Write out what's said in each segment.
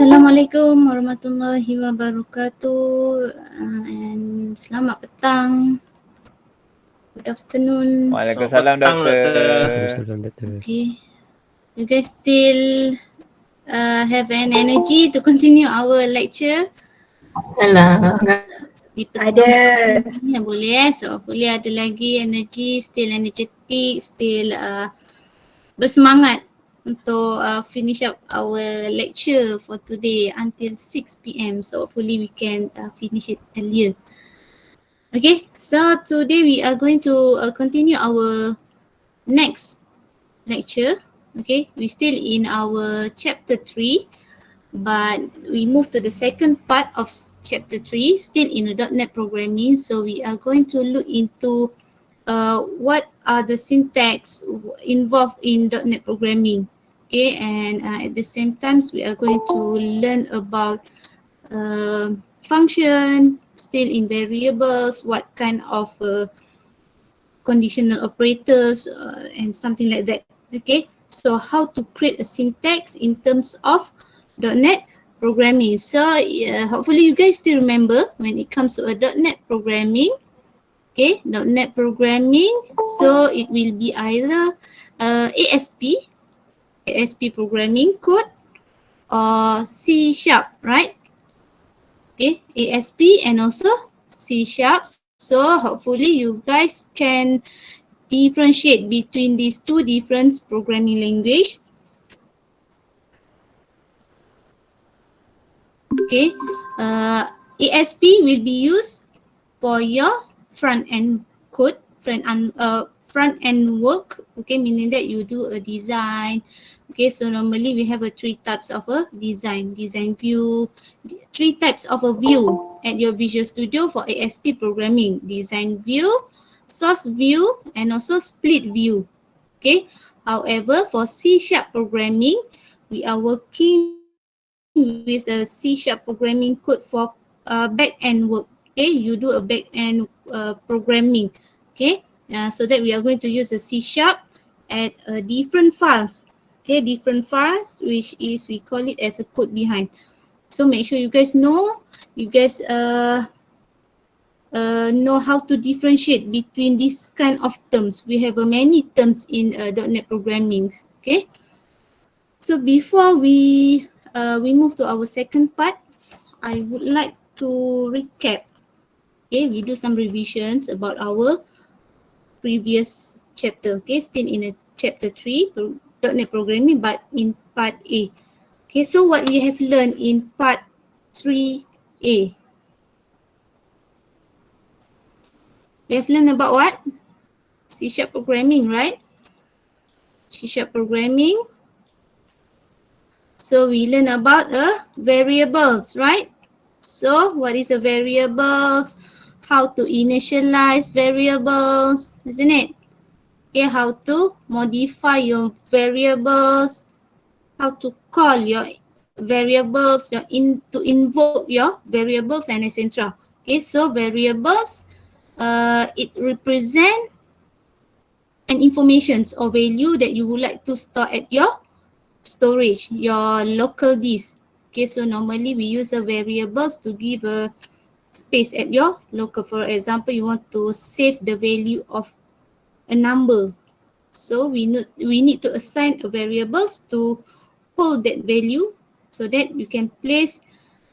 Assalamualaikum warahmatullahi wabarakatuh and selamat petang. Good afternoon. Waalaikumsalam, Selamat petang, Doktor. Waalaikumsalam, Doktor. Okay. You guys still have an energy to continue our lecture? Alah, Di ada. petang ni boleh So boleh ada lagi energy, still energetic, still bersemangat untuk finish up our lecture for today until 6 p.m. So hopefully we can finish it earlier. Okay, so today we are going to continue our next lecture. Okay, we still in our chapter 3, but we move to the second part of chapter 3, still in the .NET programming. So we are going to look into what are the syntax involved in .NET programming. Okay, and at the same time we are going to learn about function, still in variables, what kind of conditional operators and something like that. Okay, so how to create a syntax in terms of .NET programming. So hopefully you guys still remember when it comes to a .NET programming. Okay, .NET programming, so it will be either ASP programming code or C#, right? Okay, ASP and also C#. So hopefully you guys can differentiate between these two different programming language. Okay, ASP will be used for your front end code, front end work. Okay, meaning that you do a design. Okay, so normally we have three types of a design view, three types of a view at your Visual Studio for ASP programming: design view, source view, and also split view. Okay, however, for C# programming, we are working with a C# programming code for back end work. Okay, you do a back end programming. Okay, so that we are going to use a C# at different files. Okay, different files, which is we call it as a code behind. So make sure you guys know, know how to differentiate between these kind of terms. We have many terms in .NET programming. Okay, so before we move to our second part, I would like to recap. Okay, we do some revisions about our previous chapter. Okay, still in a chapter 3, .NET programming, but in part A. Okay, so what we have learned in part 3A? We have learned about what? C# programming, right? C# programming. So we learn about variables, right? So what is a variables? How to initialize variables, isn't it? Okay, how to modify your variables, how to call your variables, to invoke your variables and etc. Okay, so variables, it represent an information or value that you would like to store at your storage, your local disk. Okay, so normally we use a variables to give a space at your local. For example, you want to save the value of a number. So we need to assign a variables to hold that value so that you can place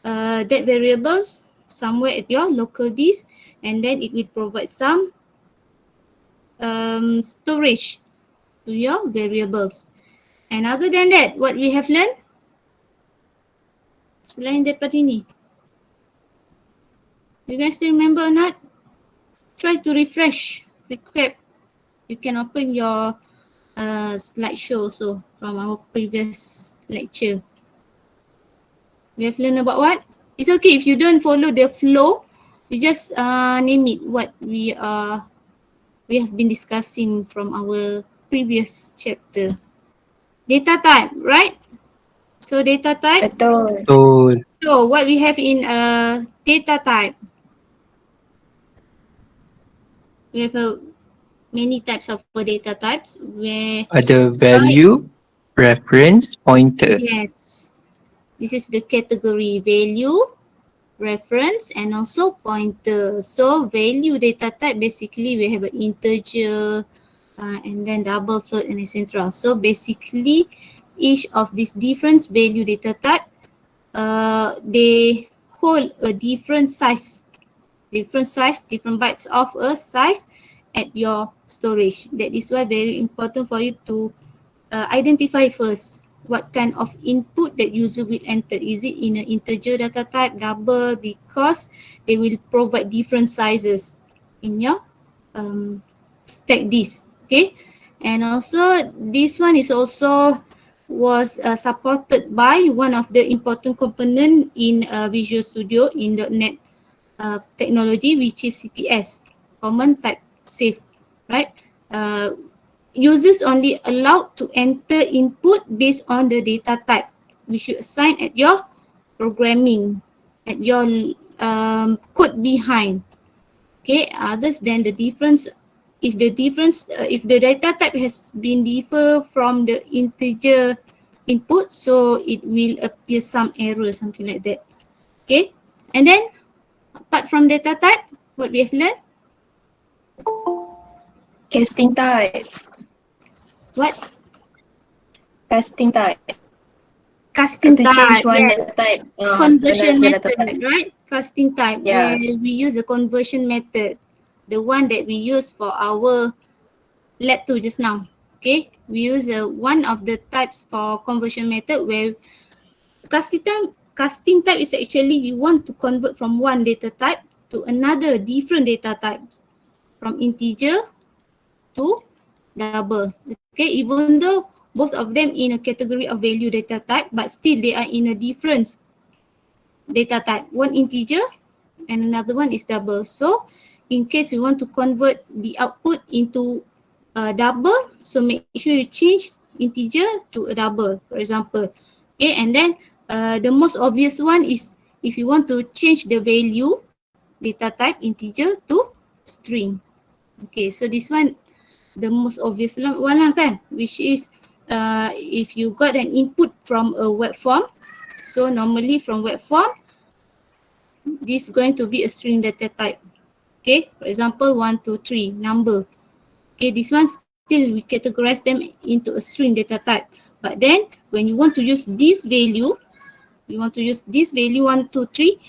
that variables somewhere at your local disk, and then it will provide some storage to your variables. And other than that, what we have learned? Selain daripada ini, you guys remember or not? Try to refresh, recap. You can open your slideshow also from our previous lecture. We have learned about what? It's okay if you don't follow the flow. You just name it what we have been discussing from our previous chapter. Data type, right? So data type. Betul. Betul. So what we have in data type? We have many types of data types where Ada value, reference, pointer. yes. This is the category value, reference, and also pointer. So value data type, basically we have an integer, and then double float and etc. So basically each of these different value data type, they hold a different size, different bytes of a size at your storage. That is why very important for you to identify first what kind of input that user will enter. Is it in an integer data type, double, because they will provide different sizes in your stack disk. Okay, and also this one is also was supported by one of the important component in Visual Studio in .NET technology, which is CTS, common type safe, right? Users only allowed to enter input based on the data type which you assign at your programming, at your code behind. Okay, others than the difference, if the data type has been differ from the integer input, so it will appear some error, something like that. Okay, and then apart from data type, what we have learned? Casting type. What? Casting type. Casting To change type, one data yes. type to Conversion another data method, type. right? Casting type, Yeah. where we use a conversion method, the one that we use for our lab 2 just now. Okay, we use one of the types for conversion method, where casting type is actually you want to convert from one data type to another different data types, from integer to double. Okay, even though both of them in a category of value data type, but still they are in a different data type. One integer and another one is double. So in case you want to convert the output into a double, so make sure you change integer to a double, for example. Okay, and then the most obvious one is if you want to change the value data type integer to string. Okay, so this one the most obvious one lah kan, which is if you got an input from a web form, so normally from web form, this is going to be a string data type. Okay, for example, 1, 2, 3, number. Okay, this one still we categorize them into a string data type. But then when you want to use this value, you want to use this value 1, 2, 3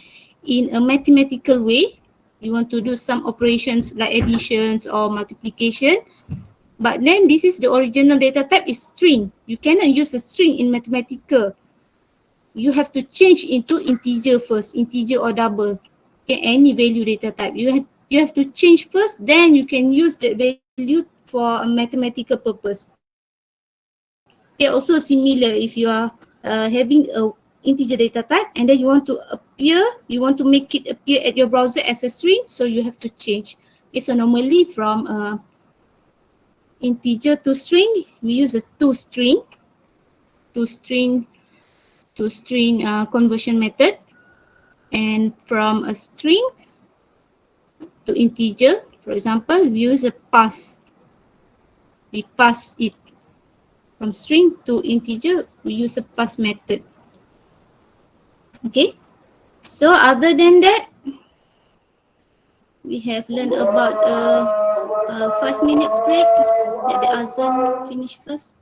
in a mathematical way, you want to do some operations like additions or multiplication, but then this is the original data type is string. You cannot use a string in mathematical. You have to change into integer first, integer or double. Okay, any value data type. You have to change first, then you can use that value for a mathematical purpose. Okay, also similar if you are having a integer data type and then you want to make it appear at your browser as a string, so you have to change. Okay, so normally from integer to string, we use a to string conversion method, and from a string to integer, for example, we use a pass. We pass it from string to integer. We use a pass method. Okay. So other than that, we have learned about a 5 minutes break. Let the azan finish first.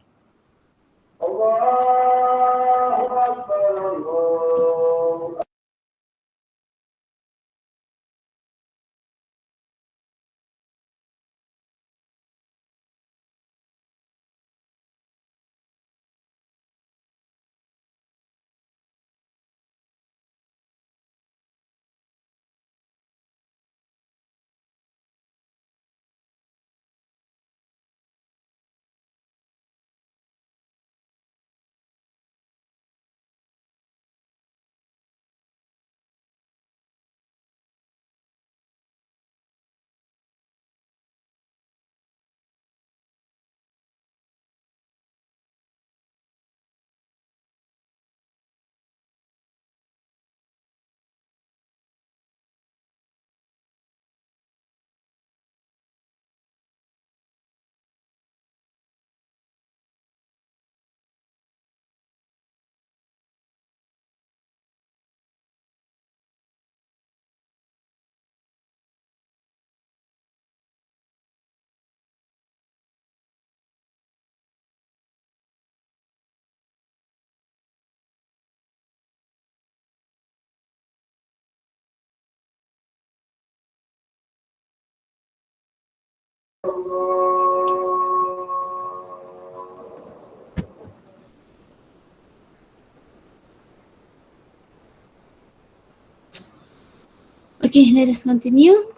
Okay, let us continue.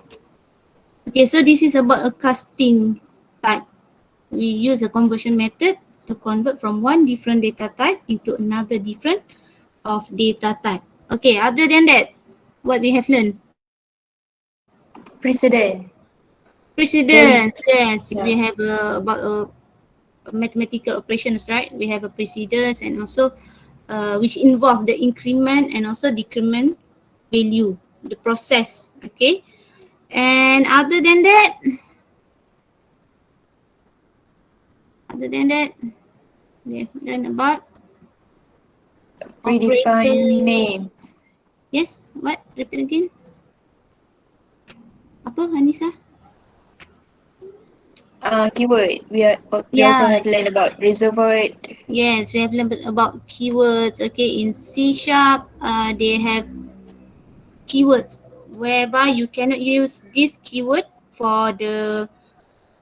Okay, so this is about a casting type. We use a conversion method to convert from one different data type into another different of data type. Okay, other than that, what we have learned? Precedent. Precedence. There's Yes, we yeah. have about mathematical operations, right? We have a precedence and also which involve the increment and also decrement value, the process. Okay, and other than that, we have learned about operator. Predefined names. Yes, what? Repeat again. Apa, Anissa? Keyword. We also Yeah, have learned about reservoir. yes, we have learned about keywords. Okay, in C sharp, they have keywords whereby you cannot use this keyword for the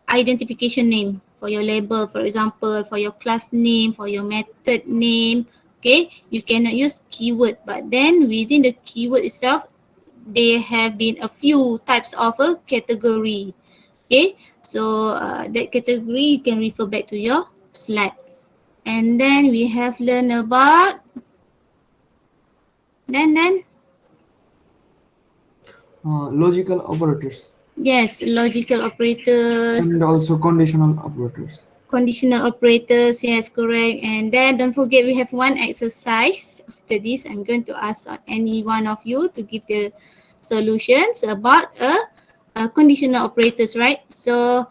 identification name, for your label, for example, for your class name, for your method name. Okay, you cannot use keyword, but then within the keyword itself, there have been a few types of a category. Okay, so that category you can refer back to your slide. And then we have learned about then Logical operators yes, logical operators, and also conditional operators. conditional operators, yes, correct. And then don't forget we have one exercise. After this, I'm going to ask any one of you to give the solutions about a conditional operators, right? So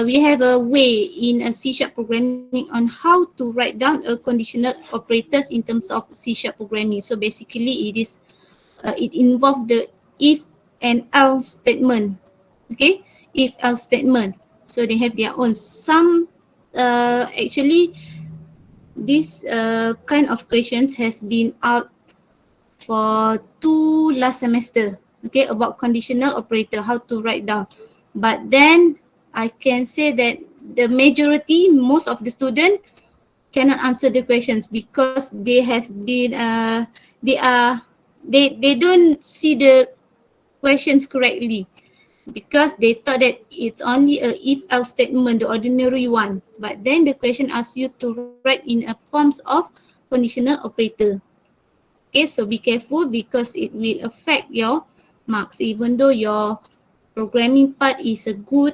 we have a way in a C sharp programming on how to write down a conditional operators in terms of C sharp programming. So basically it involves the if and else statement. Okay, if else statement. So they have their own. Some actually this kind of questions has been out for two last semester. Okay, about conditional operator, how to write down. But then I can say that the majority, most of the student cannot answer the questions because they have been they are they don't see the questions correctly because they thought that it's only a if else statement, the ordinary one. But then the question asks you to write in a forms of conditional operator. Okay, so be careful because it will affect your marks. Even though your programming part is a good,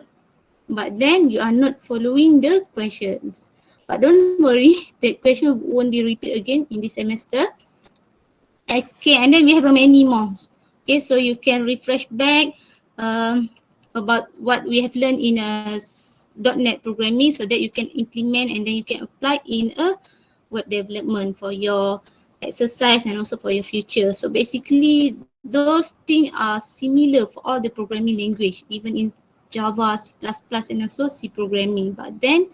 but then you are not following the questions. But don't worry, the question won't be repeated again in this semester. Okay, and then we have a many more. Okay, so you can refresh back about what we have learned in a .NET programming so that you can implement and then you can apply in a web development for your exercise and also for your future. So basically, those things are similar for all the programming language, even in Java, C++, and also C programming. But then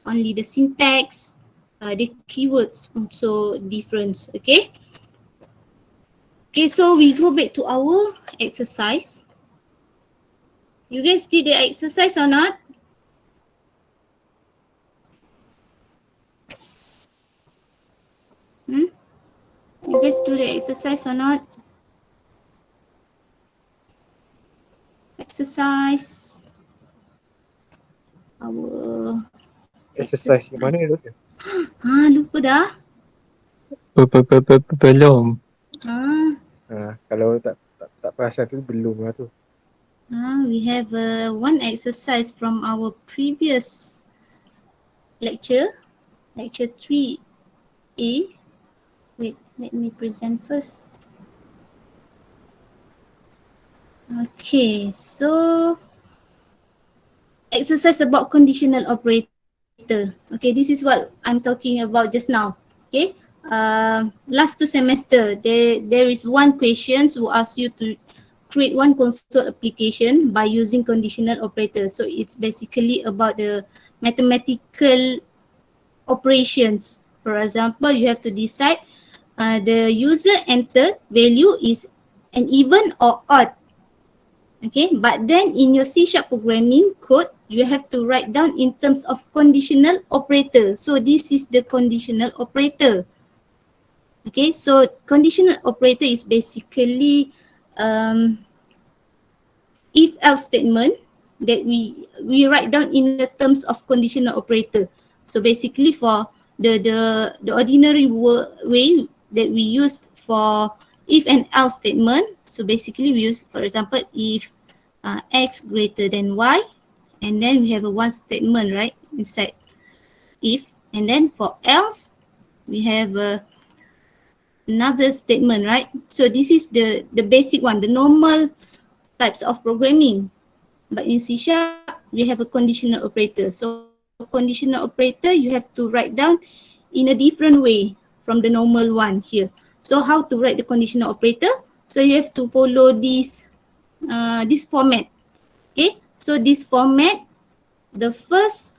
only the syntax, the keywords also different. Okay. Okay, so we go back to our exercise. You guys did the exercise or not? Hmm? You guys do the exercise or not? Exercise. Our Exercise yang mana exercise. tu? Lupa dah. Belum. Ah, Kalau tak perasan tu belum lah tu. we have one exercise from our previous lecture, lecture 3A. Wait, let me present first. Okay, so exercise about conditional operator. Okay, this is what I'm talking about just now. Okay, last two semester there is one questions who ask you to create one console application by using conditional operator. So it's basically about the mathematical operations. For example, you have to decide the user entered value is an even or odd. Okay, but then in your C# programming code, you have to write down in terms of conditional operator. So this is the conditional operator. Okay, so conditional operator is basically if else statement that we write down in the terms of conditional operator. So basically for the ordinary way that we use for if and else statement. So basically we use, for example, if x greater than y, and then we have a one statement right inside if, and then for else we have another statement, right? So this is the basic one, the normal types of programming. But in C# we have a conditional operator. So conditional operator you have to write down in a different way from the normal one here. So how to write the conditional operator? So you have to follow this format. Okay, so this format, the first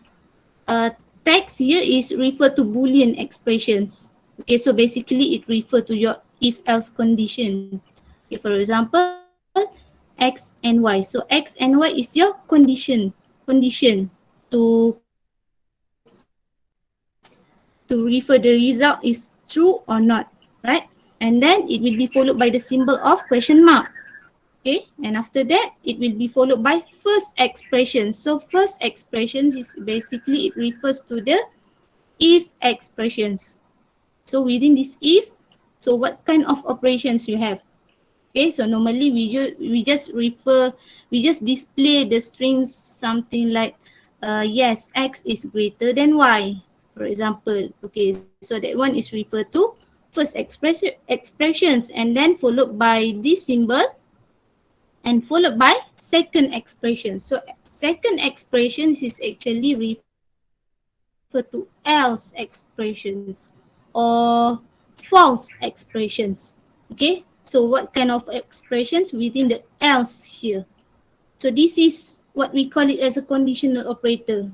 text here is refer to Boolean expressions. Okay, so basically it refer to your if else condition. Okay, for example, x and y. So x and y is your condition to refer the result is true or not, right? And then it will be followed by the symbol of question mark. Okay, and after that it will be followed by first expression. So first expressions is basically it refers to the if expressions. So within this if, so what kind of operations you have? Okay, so normally we just display the strings something like yes, x is greater than y, for example. Okay, so that one is referred to first expressions, and then followed by this symbol and followed by second expression. So second expressions is actually refer to else expressions or false expressions. Okay, so what kind of expressions within the else here? So this is what we call it as a conditional operator.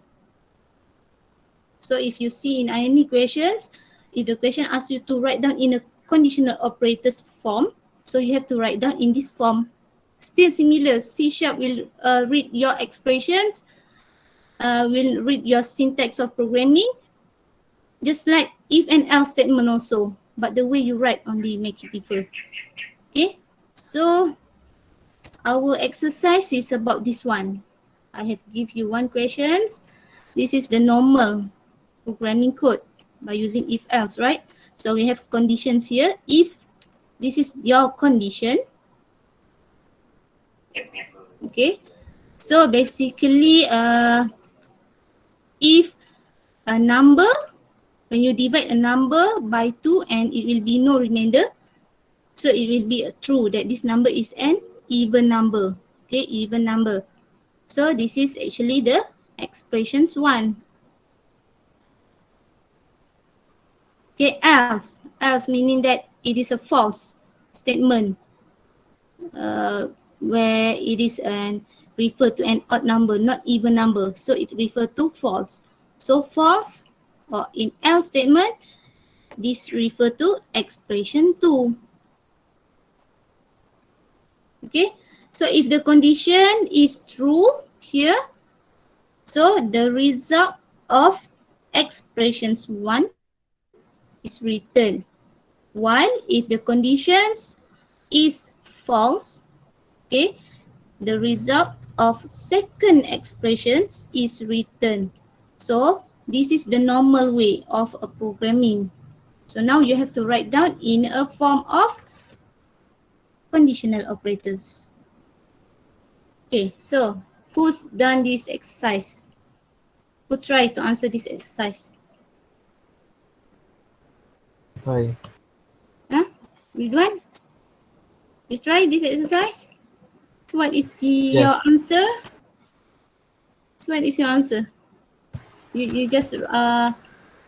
So if you see in any questions, if the question asks you to write down in a conditional operators form, so you have to write down in this form. Still similar, C# will read your expressions, will read your syntax of programming, just like if and else statement also, but the way you write only make it differ. Okay, so our exercise is about this one. I have give you one questions. This is the normal programming code by using if else, right? So we have conditions here. If this is your condition, okay, so basically if a number, when you divide a number by 2 and it will be no remainder, so it will be true that this number is an even number. Okay, even number. So this is actually the expressions 1. Okay, else meaning that it is a false statement where it is refer to an odd number, not even number. So it refer to false. So false, or in else statement, this refer to expression 2. Okay, so if the condition is true here, so the result of expressions 1 is returned. While if the conditions is false, okay, the result of second expressions is returned. So this is the normal way of a programming. So now you have to write down in a form of conditional operators. Okay, so who's done this exercise? Who try to answer this exercise? Hi. Huh? Ridwan? You try this exercise? So what is your Yes. answer? So what is your answer? You just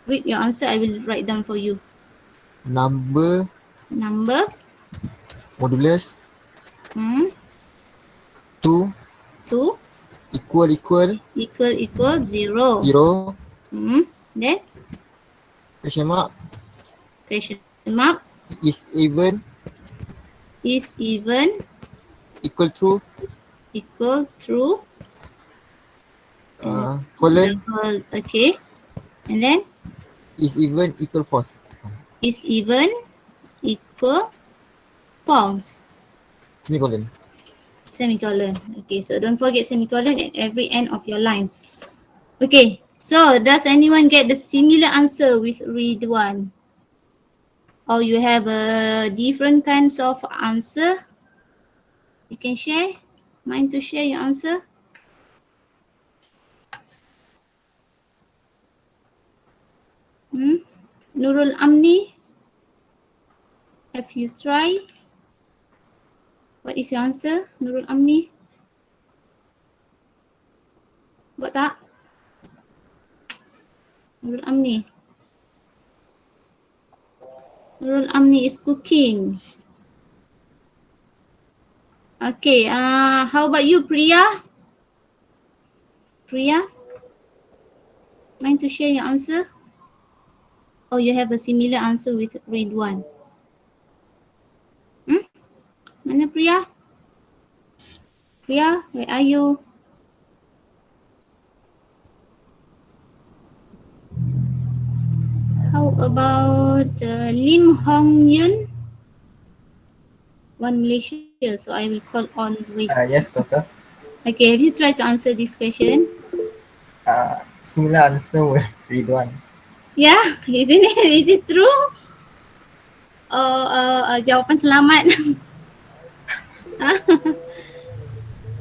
read your answer. I will write down for you. Number Number modulus 2 2 equal equal 0. 0 Then question mark question mark is even is even equal true equal true and Colon double, okay, and then is even equal false. is even equal false, Semicolon. semicolon. Okay, so don't forget semicolon at every end of your line. Okay, so does anyone get the similar answer with read one? Or you have a different kinds of answer? You can share. Mind to share your answer? Hmm? Nurul Amni, have you tried? What is your answer, Nurul Amni? Buat tak? Nurul Amni. Nurul Amni is cooking. Okay, how about you, Priya? Priya, mind to share your answer? Or you have a similar answer with read one? Hmm? Mana Priya? Priya, where are you? How about Lim Hong Yun? One Malaysia, so I will call on Riz. Yes, doctor. Okay, have you tried to answer this question? Similar answer with read one. Yeah, isn't it? Is it true? Or jawapan selamat?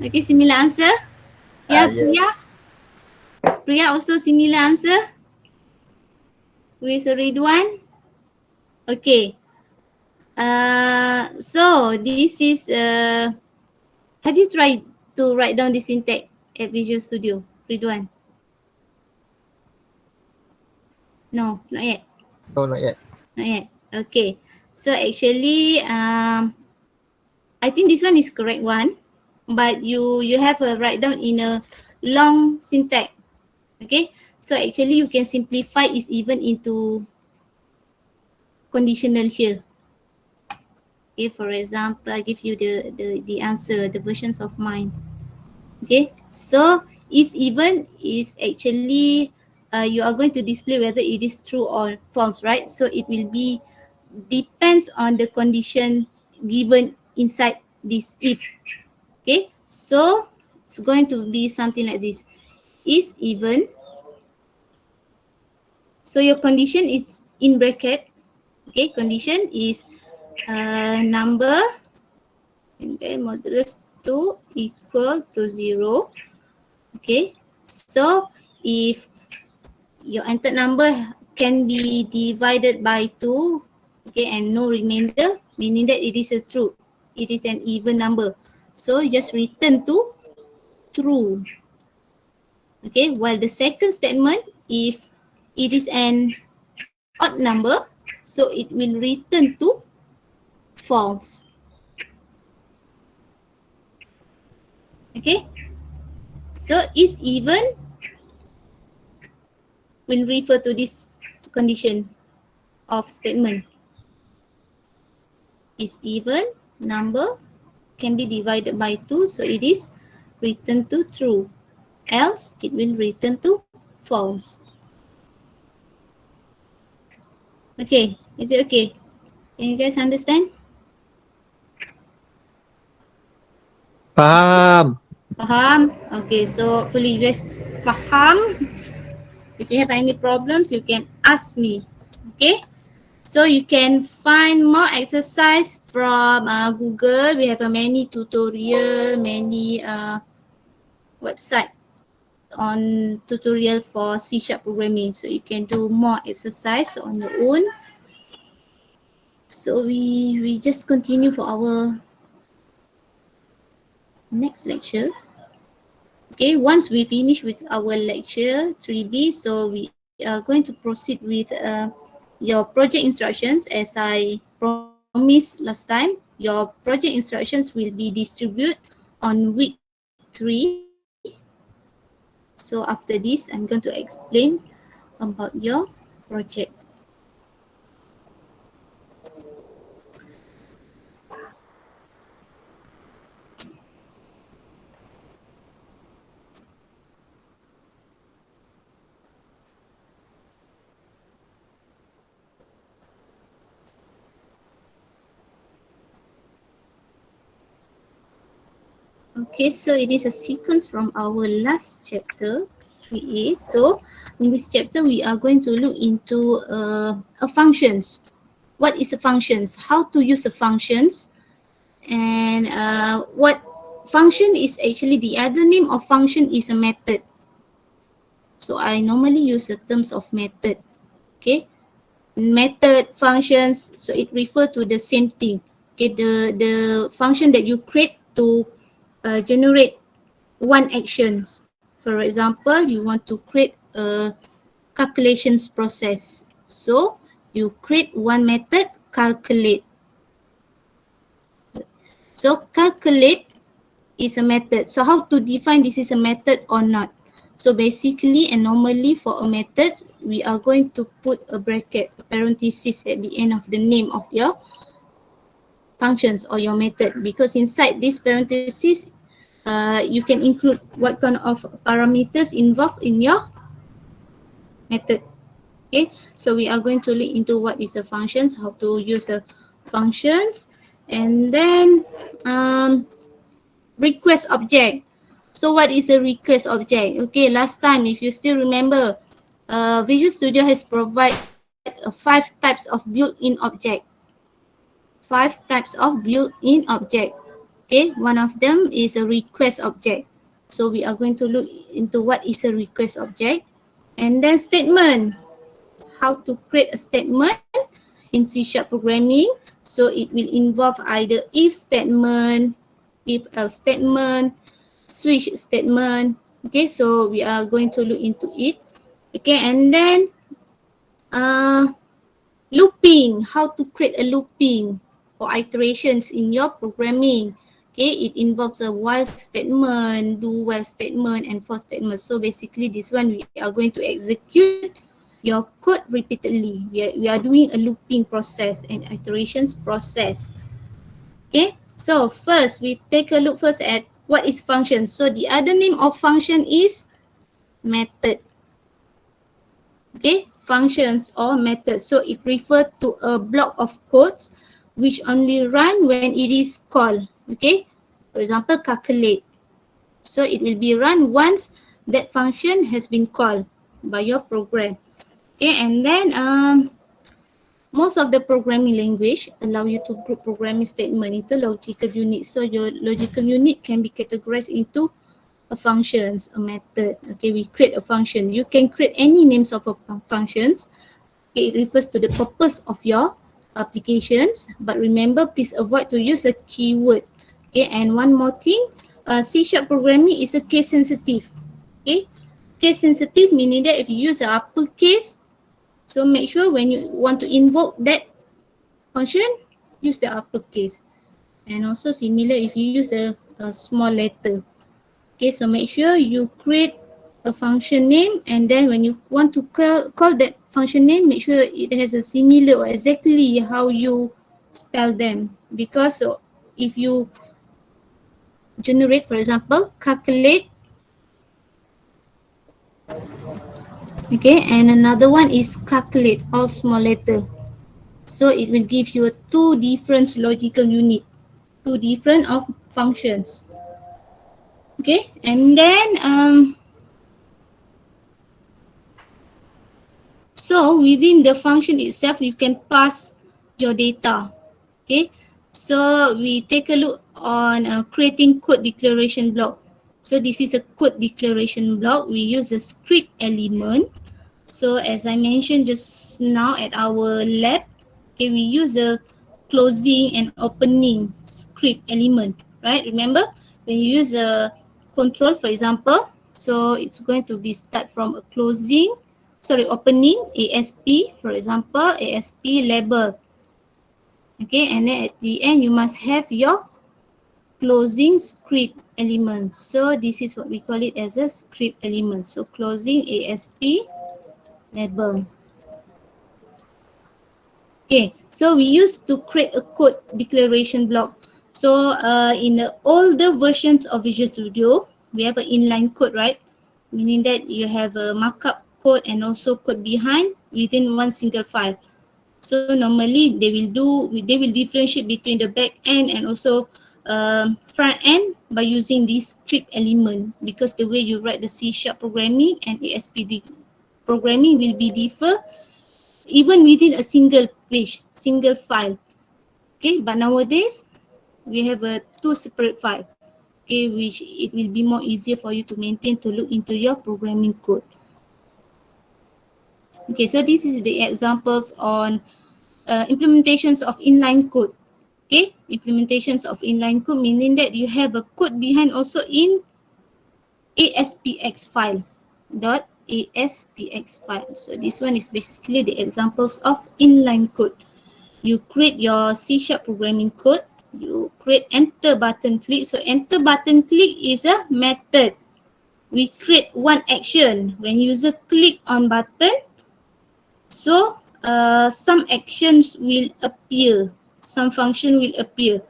Okay, similar answer. Yeah, Yes. Priya. Priya also similar answer with Ridwan. Okay. So this is have you tried to write down the syntax at Visual Studio, Ridwan? No, not yet. No, not yet. Not yet. Okay. So actually, I think this one is correct one, but you have a write down in a long syntax. Okay. So actually, you can simplify is even into conditional here. Okay. For example, I give you the answer, the versions of mine. Okay. So is even is actually you are going to display whether it is true or false, right? So it will be depends on the condition given inside this if. Okay, so it's going to be something like this. Is even. So your condition is in bracket. Okay, condition is number and then modulus 2 equal to 0. Okay, so if your entered number can be divided by 2, okay, and no remainder, meaning that it is a true. It is an even number. So just return to true. Okay, while the second statement, if it is an odd number, so it will return to false. Okay, so is even will refer to this condition of statement. Is even number can be divided by 2, so it is return to true. Else, it will return to false. Okay, is it okay? Can you guys understand? Faham. Faham? Okay, so hopefully you guys faham. If you have any problems, you can ask me. Okay? So you can find more exercise from Google. We have many tutorial, many website on tutorial for C# programming. So you can do more exercise on your own. So we just continue for our next lecture. Okay, once we finish with our lecture 3B, so we are going to proceed with your project instructions. As I promised last time, your project instructions will be distributed on week 3. So after this, I'm going to explain about your project. Okay, so it is a sequence from our last chapter, 3A. So in this chapter, we are going to look into a functions. What is a functions? How to use a functions? And what function is actually the other name of function is a method. So I normally use the terms of method. Okay, method functions. So it refer to the same thing. Okay, the function that you create to generate one actions. For example, you want to create a calculations process. So you create one method, calculate. So calculate is a method. So how to define this is a method or not? So basically and normally for a method, we are going to put a bracket, a parenthesis at the end of the name of your functions or your method, because inside this parenthesis, you can include what kind of parameters involved in your method. Okay, so we are going to look into what is a functions, how to use a functions, and then request object. So what is a request object? Okay, last time if you still remember, Visual Studio has provided 5 types of built-in object. 5 types of built-in object. Okay, one of them is a request object. So we are going to look into what is a request object. And then statement. How to create a statement in C# programming. So it will involve either if statement, if else statement, switch statement. Okay, so we are going to look into it. Okay, and then looping. How to create a looping or iterations in your programming. Okay, it involves a while statement, do while statement, and for statement. So basically this one we are going to execute your code repeatedly. We are doing a looping process and iterations process. Okay, so first we take a look first at what is function. So the other name of function is method. Okay, functions or methods. So it refers to a block of codes which only run when it is called. Okay, for example, calculate. So it will be run once that function has been called by your program. Okay, and then most of the programming language allow you to group programming statement into logical units. So your logical unit can be categorized into a functions, a method. Okay, we create a function. You can create any names of a functions. Okay, it refers to the purpose of your applications. But remember, please avoid to use a keyword. Okay, and one more thing, C# programming is a case sensitive. Okay, case sensitive meaning that if you use a uppercase, so make sure when you want to invoke that function, use the uppercase. And also similar if you use a small letter. Okay, so make sure you create a function name, and then when you want to call that function name, make sure it has a similar or exactly how you spell them. Because if you generate, for example, calculate, okay, and another one is calculate, all small letter. So it will give you two different logical unit, two different of functions. Okay, and then so within the function itself, you can pass your data. Okay, so we take a look on creating code declaration block. So this is a code declaration block. We use a script element. So as I mentioned just now at our lab, okay, we use a closing and opening script element, right? Remember when you use a control, for example, so it's going to be start from a closing, sorry, opening ASP, for example, ASP label. Okay, and then at the end you must have your closing script element. So this is what we call it as a script element. So closing ASP label. Okay, so we used to create a code declaration block. So in the older versions of Visual Studio, we have an inline code, right? Meaning that you have a markup code and also code behind within one single file. So normally they will differentiate between the back end and also front end by using this script element, because the way you write the C# programming and ASP programming will be differ even within a single page, single file. Okay, but nowadays we have a two separate file. Okay, which it will be more easier for you to maintain, to look into your programming code. Okay, so this is the examples on implementations of inline code. Okay, implementations of inline code meaning that you have a code behind also in ASPX file, .aspx file. So this one is basically the examples of inline code. You create your C# programming code, you create enter button click. So enter button click is a method. We create one action when user click on button. So some actions will appear, some function will appear.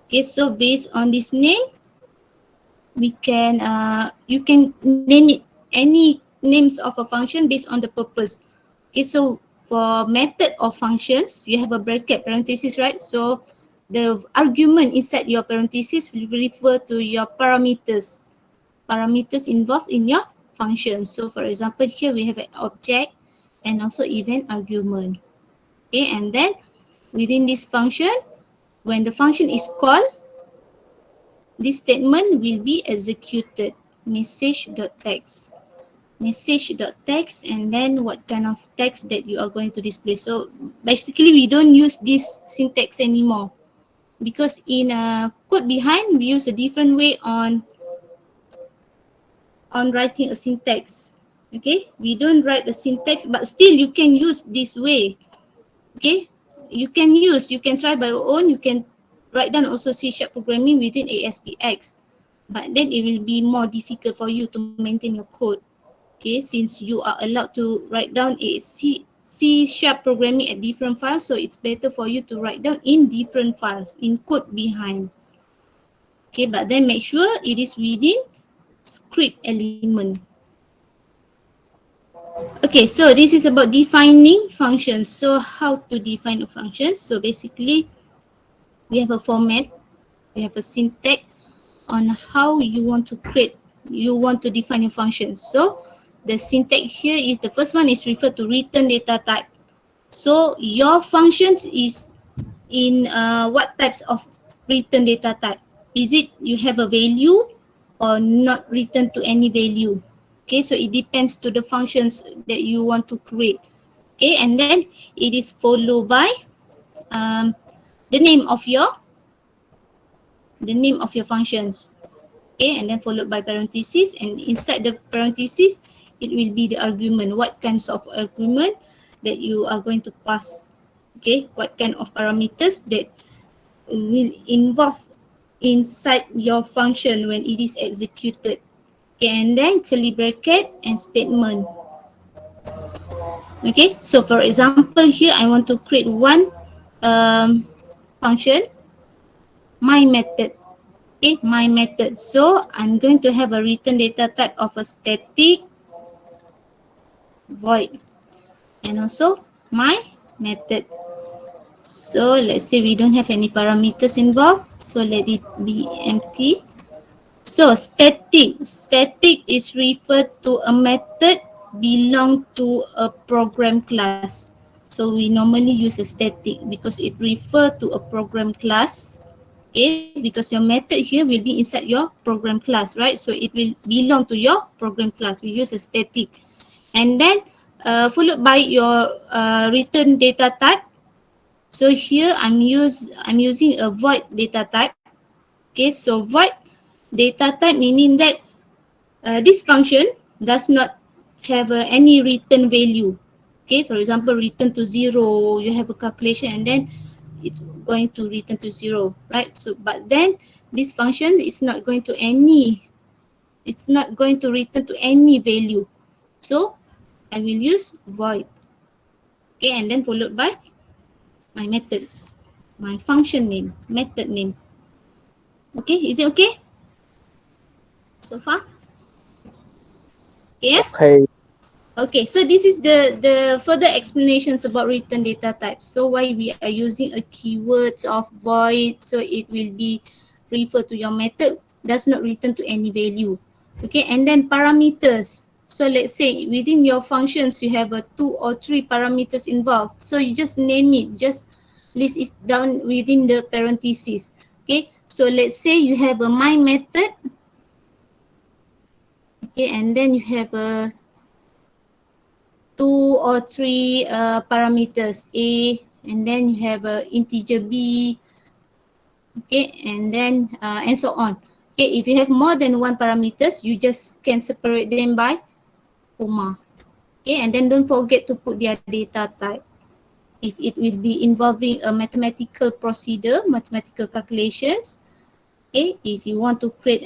Okay, so based on this name, we can you can name it any names of a function based on the purpose. Okay, so for method of functions, you have a bracket parenthesis, right? So the argument inside your parenthesis will refer to your parameters involved in your function. So for example, here we have an object and also event argument. Okay, and then within this function, when the function is called, this statement will be executed. Message.text. Message.text, and then what kind of text that you are going to display. So basically we don't use this syntax anymore, because in a code behind we use a different way on writing a syntax. Okay, we don't write the syntax, but still you can use this way. Okay, you can try by your own. You can write down also C# programming within ASPX, but then it will be more difficult for you to maintain your code. Okay, since you are allowed to write down a C# programming at different files, so it's better for you to write down in different files, in code behind. Okay, but then make sure it is within script element. Okay, so this is about defining functions. So how to define a function? So basically, we have a format, we have a syntax on how you want to define your function. So the syntax here is, the first one is referred to return data type. So your functions is in what types of return data type? Is it you have a value or not return to any value? Okay, so it depends to the functions that you want to create. Okay, and then it is followed by the name of your functions. Okay, and then followed by parentheses, and inside the parentheses it will be the argument, what kinds of argument that you are going to pass. Okay, what kind of parameters that will involve inside your function when it is executed. Okay, and then curly bracket and statement. Okay, so for example here I want to create one function, my method. Okay, my method. So I'm going to have a return data type of a static void, and also my method. So let's say we don't have any parameters involved, so let it be empty. So static is referred to a method belong to a program class. So we normally use a static because it refer to a program class. Okay, because your method here will be inside your program class, right? So it will belong to your program class. We use a static, and then followed by your return data type. So here I'm using a void data type. Okay, so void data type meaning that this function does not have any return value. Okay, for example, return to 0, you have a calculation and then it's going to return to 0, right? So but then this function is not going to return to any value. So I will use void. Okay, and then followed by my method, my function name, method name. Okay, is it okay so far? Yeah. Okay, so this is the further explanations about return data types. So why we are using a keywords of void, so it will be refer to your method does not return to any value. Okay, and then parameters. So let's say within your functions you have a 2 or 3 parameters involved. So you just name it, just list it down within the parentheses. Okay, so let's say you have a my method. Okay, and then you have a 2 or 3 parameters A, and then you have a integer B. Okay, and then and so on. Okay, if you have more than one parameters, you just can separate them by comma. Okay, and then don't forget to put their data type. If it will be involving a mathematical procedure, mathematical calculations. Okay, if you want to create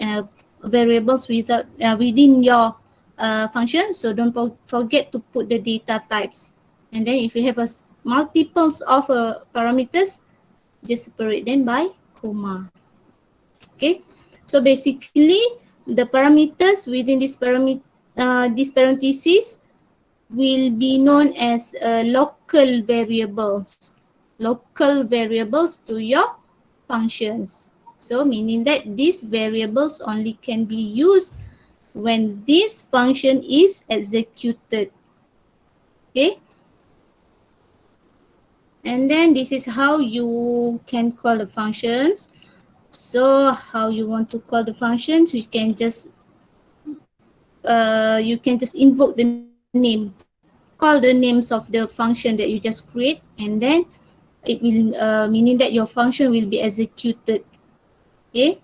variables without within your function, so don't forget to put the data types. And then if you have multiples of parameters, just separate them by comma. Okay, so basically the parameters within this parentheses will be known as local variables. Local variables to your functions. So meaning that these variables only can be used when this function is executed. Okay. And then this is how you can call the functions. So how you want to call the functions, you can just invoke the name, call the names of the function that you just create, and then it will meaning that your function will be executed. Okay.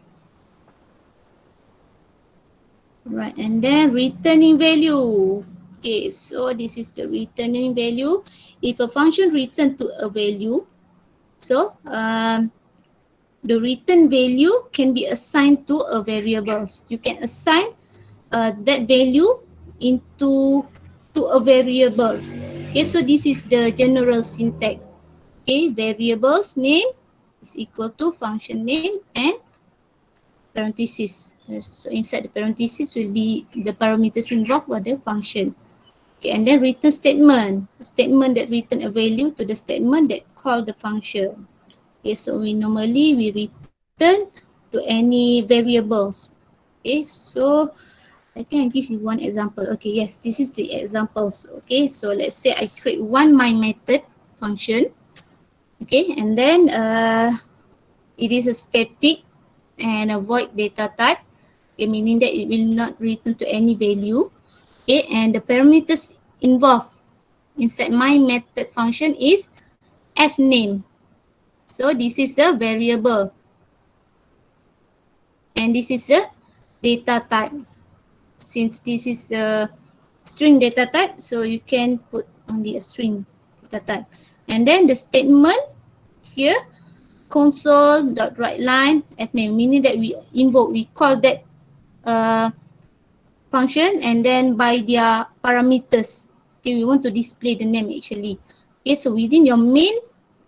Right, and then returning value. Okay, so this is the returning value. If a function return to a value, so the return value can be assigned to a variables. You can assign that value into a variables. Okay, so this is the general syntax. Okay, variables name is equal to function name and parentheses. So inside the parentheses will be the parameters involved for the function. Okay, and then return statement. A statement that return a value to the statement that call the function. Okay, so we return to any variables. Okay, so I think I give you one example. Okay, yes, this is the examples. Okay, so let's say I create one my method function. Okay, and then it is a static and a void data type. Okay, meaning that it will not return to any value. Okay, and the parameters involved inside my method function is f name. So this is a variable, and this is a data type. Since this is a string data type, so you can put only a string data type. And then the statement here, console.writeLine f name, meaning that we call that function, and then by their parameters. Okay, we want to display the name actually. Okay, so within your main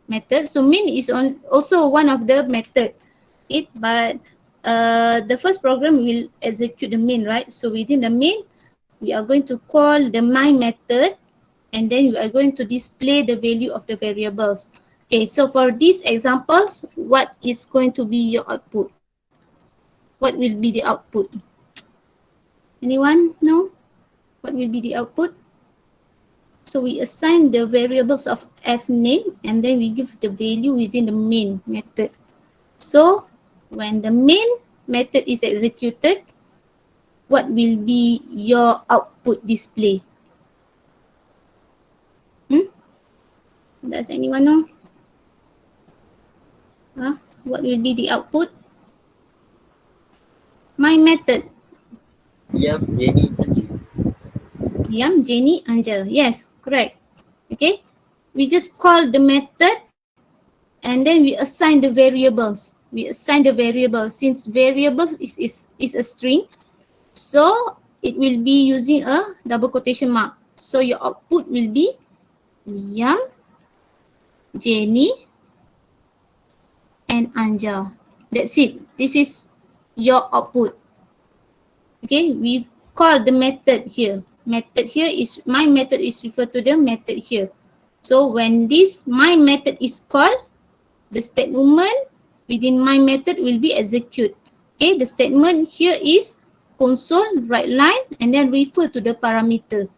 method, so main is also one of the method. Okay, but the first program will execute the main, right? So within the main, we are going to call the my method, and then we are going to display the value of the variables. Okay, so for these examples, what is going to be your output? What will be the output? Anyone know what will be the output? So we assign the variables of f name, and then we give the value within the main method. So when the main method is executed, what will be your output display? Does anyone know? What will be the output? My method. Yam, Jenny, Anji. Yam, Jenny, Anja. Yes, correct. Okay. We just call the method, and then we assign the variables. We assign the variables. Since variables is a string, so it will be using a double quotation mark. So your output will be Yam, Jenny, and Anja. That's it. This is your output. Okay, we've called the method here. Method here is, my method is referred to the method here. So when this my method is called, the statement within my method will be execute. Okay, the statement here is console write line and then refer to the parameter.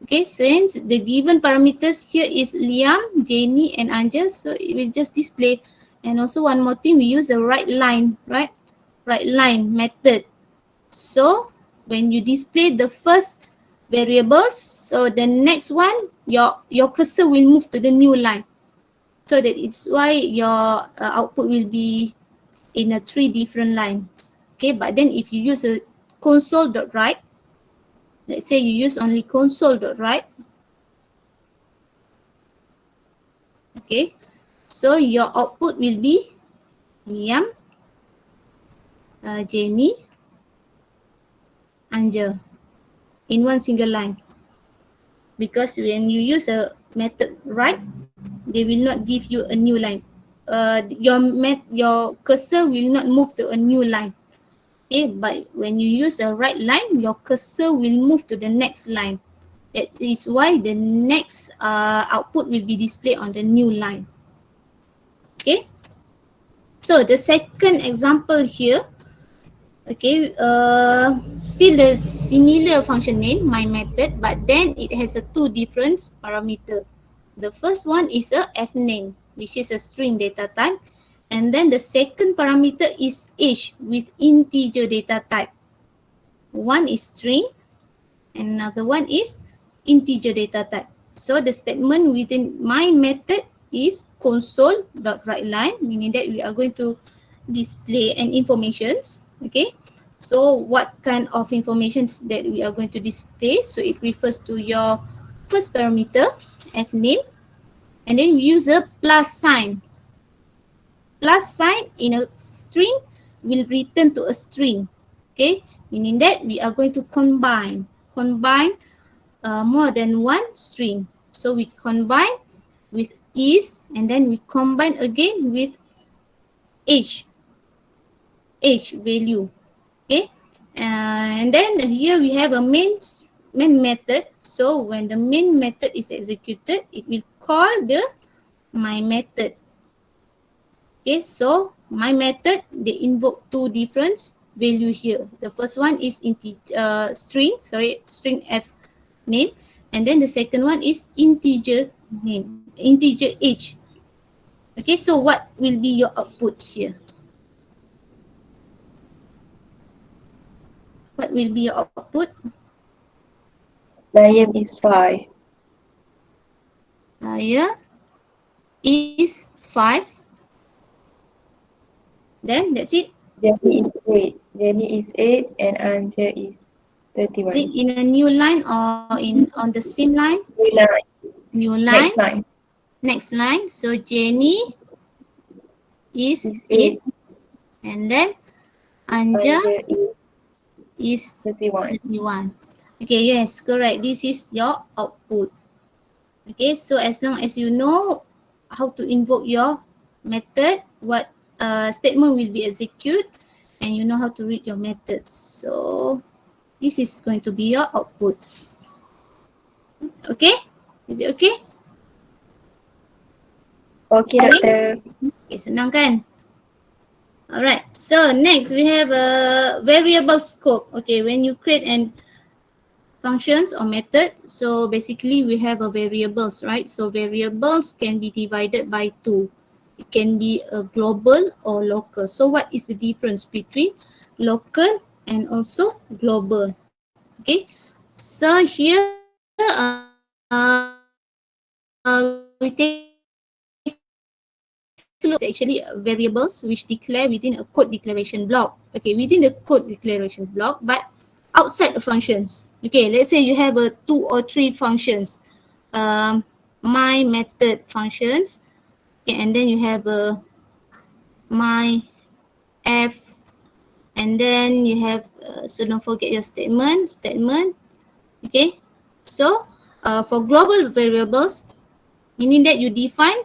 Okay, since the given parameters here is Liam, Jenny and Anja, so it will just display. And also one more thing, we use the write line, right? Write line method. So when you display the first variables, so the next one, your cursor will move to the new line. So that it's why your output will be in a 3 different lines. Okay, but then if you use a console.write, let's say you use only console.write. Okay, so your output will be Liam, Jenny, Anja in one single line. Because when you use a method write, they will not give you a new line. Your cursor will not move to a new line. Okay, but when you use a write line, your cursor will move to the next line. That is why the next output will be displayed on the new line. Okay. So the second example here, okay, still the similar function name, my method, but then it has a 2 different parameter. The first one is a f name, which is a string data type, and then the second parameter is age with integer data type. One is string, and another one is integer data type. So the statement within my method is console.writeLine, meaning that we are going to display an informations. Okay, so what kind of informations that we are going to display? So it refers to your first parameter, f name, and then we use a plus sign. Plus sign in a string will return to a string. Okay, meaning that we are going to combine more than one string. So we combine with is, and then we combine again with age value. Okay, and then here we have a main method. So when the main method is executed, it will call the my method. Okay, so my method, they invoke 2 different values here. The first one is string f name, and then the second one is integer name, integer age. Okay, so what will be your output here? What will be your output? Liam is 5. Here is 5. Then that's it. Jenny is 8. Jenny is 8 and Anja is Is 31. it in a new line or on the same line? New line. New line. Next line. Next line. So Jenny is Is 8, 8. and then Anja Anja is is 31. 31. Okay, yes, correct. This is your output. Okay, so as long as you know how to invoke your method, what statement will be executed, and you know how to read your methods. So this is going to be your output. Okay? Is it okay? Okay, Doctor. Okay, senang kan? Alright, so next we have a variable scope. Okay, when you create an functions or method, so basically we have a variables, right? So variables can be divided by 2. It can be a global or local. So what is the difference between local and also global? Okay, so here we take a look. It's actually variables which declare within a code declaration block. Okay, within the code declaration block, but outside the functions. Okay, let's say you have a 2 or 3 functions. My method functions. Okay, and then you have a my f, and then you have so don't forget your statement. Okay, so for global variables, meaning that you define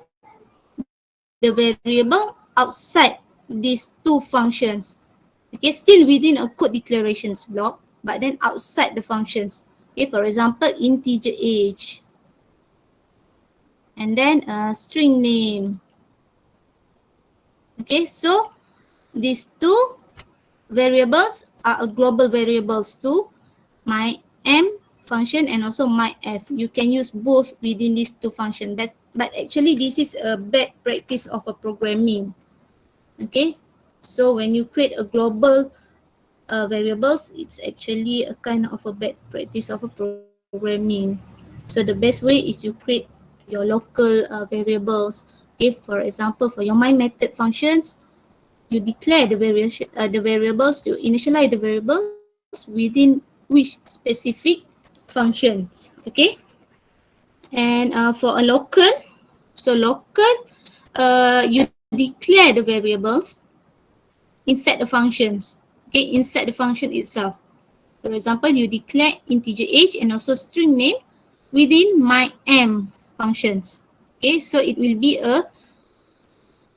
the variable outside these 2 functions. Okay, still within a code declarations block, but then outside the functions. Okay, for example, integer age, and then string name. Okay, so these two variables are a global variables to my m function and also my f. You can use both within these two functions, but actually this is a bad practice of a programming. Okay, so when you create a global variables, it's actually a kind of a bad practice of a programming. So the best way is you create your local variables. Okay, for example, for your my method functions, you declare the variables, you initialize the variables within which specific functions. Okay, and for a local, so local, you declare the variables inside the functions. Okay, inside the function itself. For example, you declare integer age and also string name within my m functions. Okay, so it will be a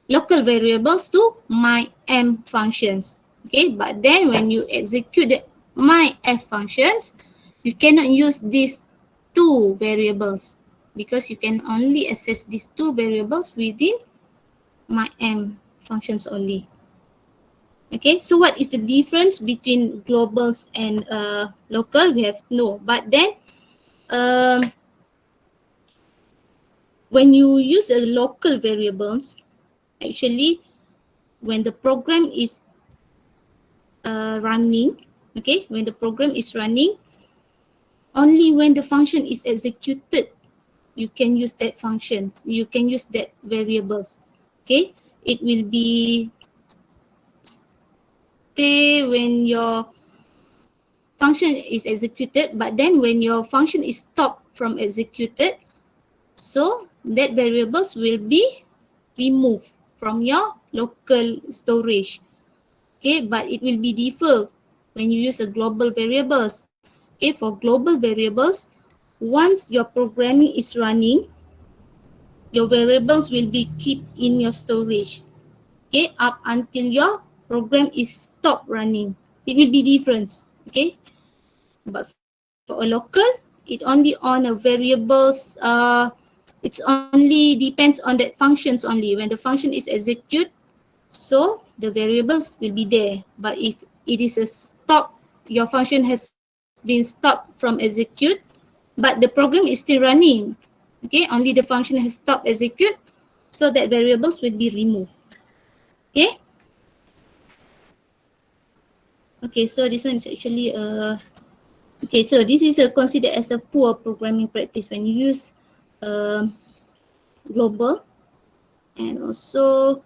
local variables to my m functions. Okay, but then when you execute the my f functions, you cannot use these two variables because you can only access these two variables within my m functions only. Okay, so what is the difference between globals and local? We have no, but then um, when you use a local variables, actually when the program is running, okay, when the program is running, only when the function is executed, you can use that function, you can use that variables. Okay, it will be stay when your function is executed, but then when your function is stopped from executed, so that variables will be removed from your local storage. Okay, but it will be differ when you use a global variables. Okay, for global variables, once your programming is running, your variables will be kept in your storage. Okay, up until your program is stopped running. It will be different. Okay, but for a local, it only on a variables. It's only depends on that functions only. When the function is execute, so the variables will be there. But if it is a stop, your function has been stopped from execute, but the program is still running. Okay, only the function has stopped execute, so that variables will be removed. Okay. Okay, so this one is actually okay, so this is considered as a poor programming practice when you use global, and also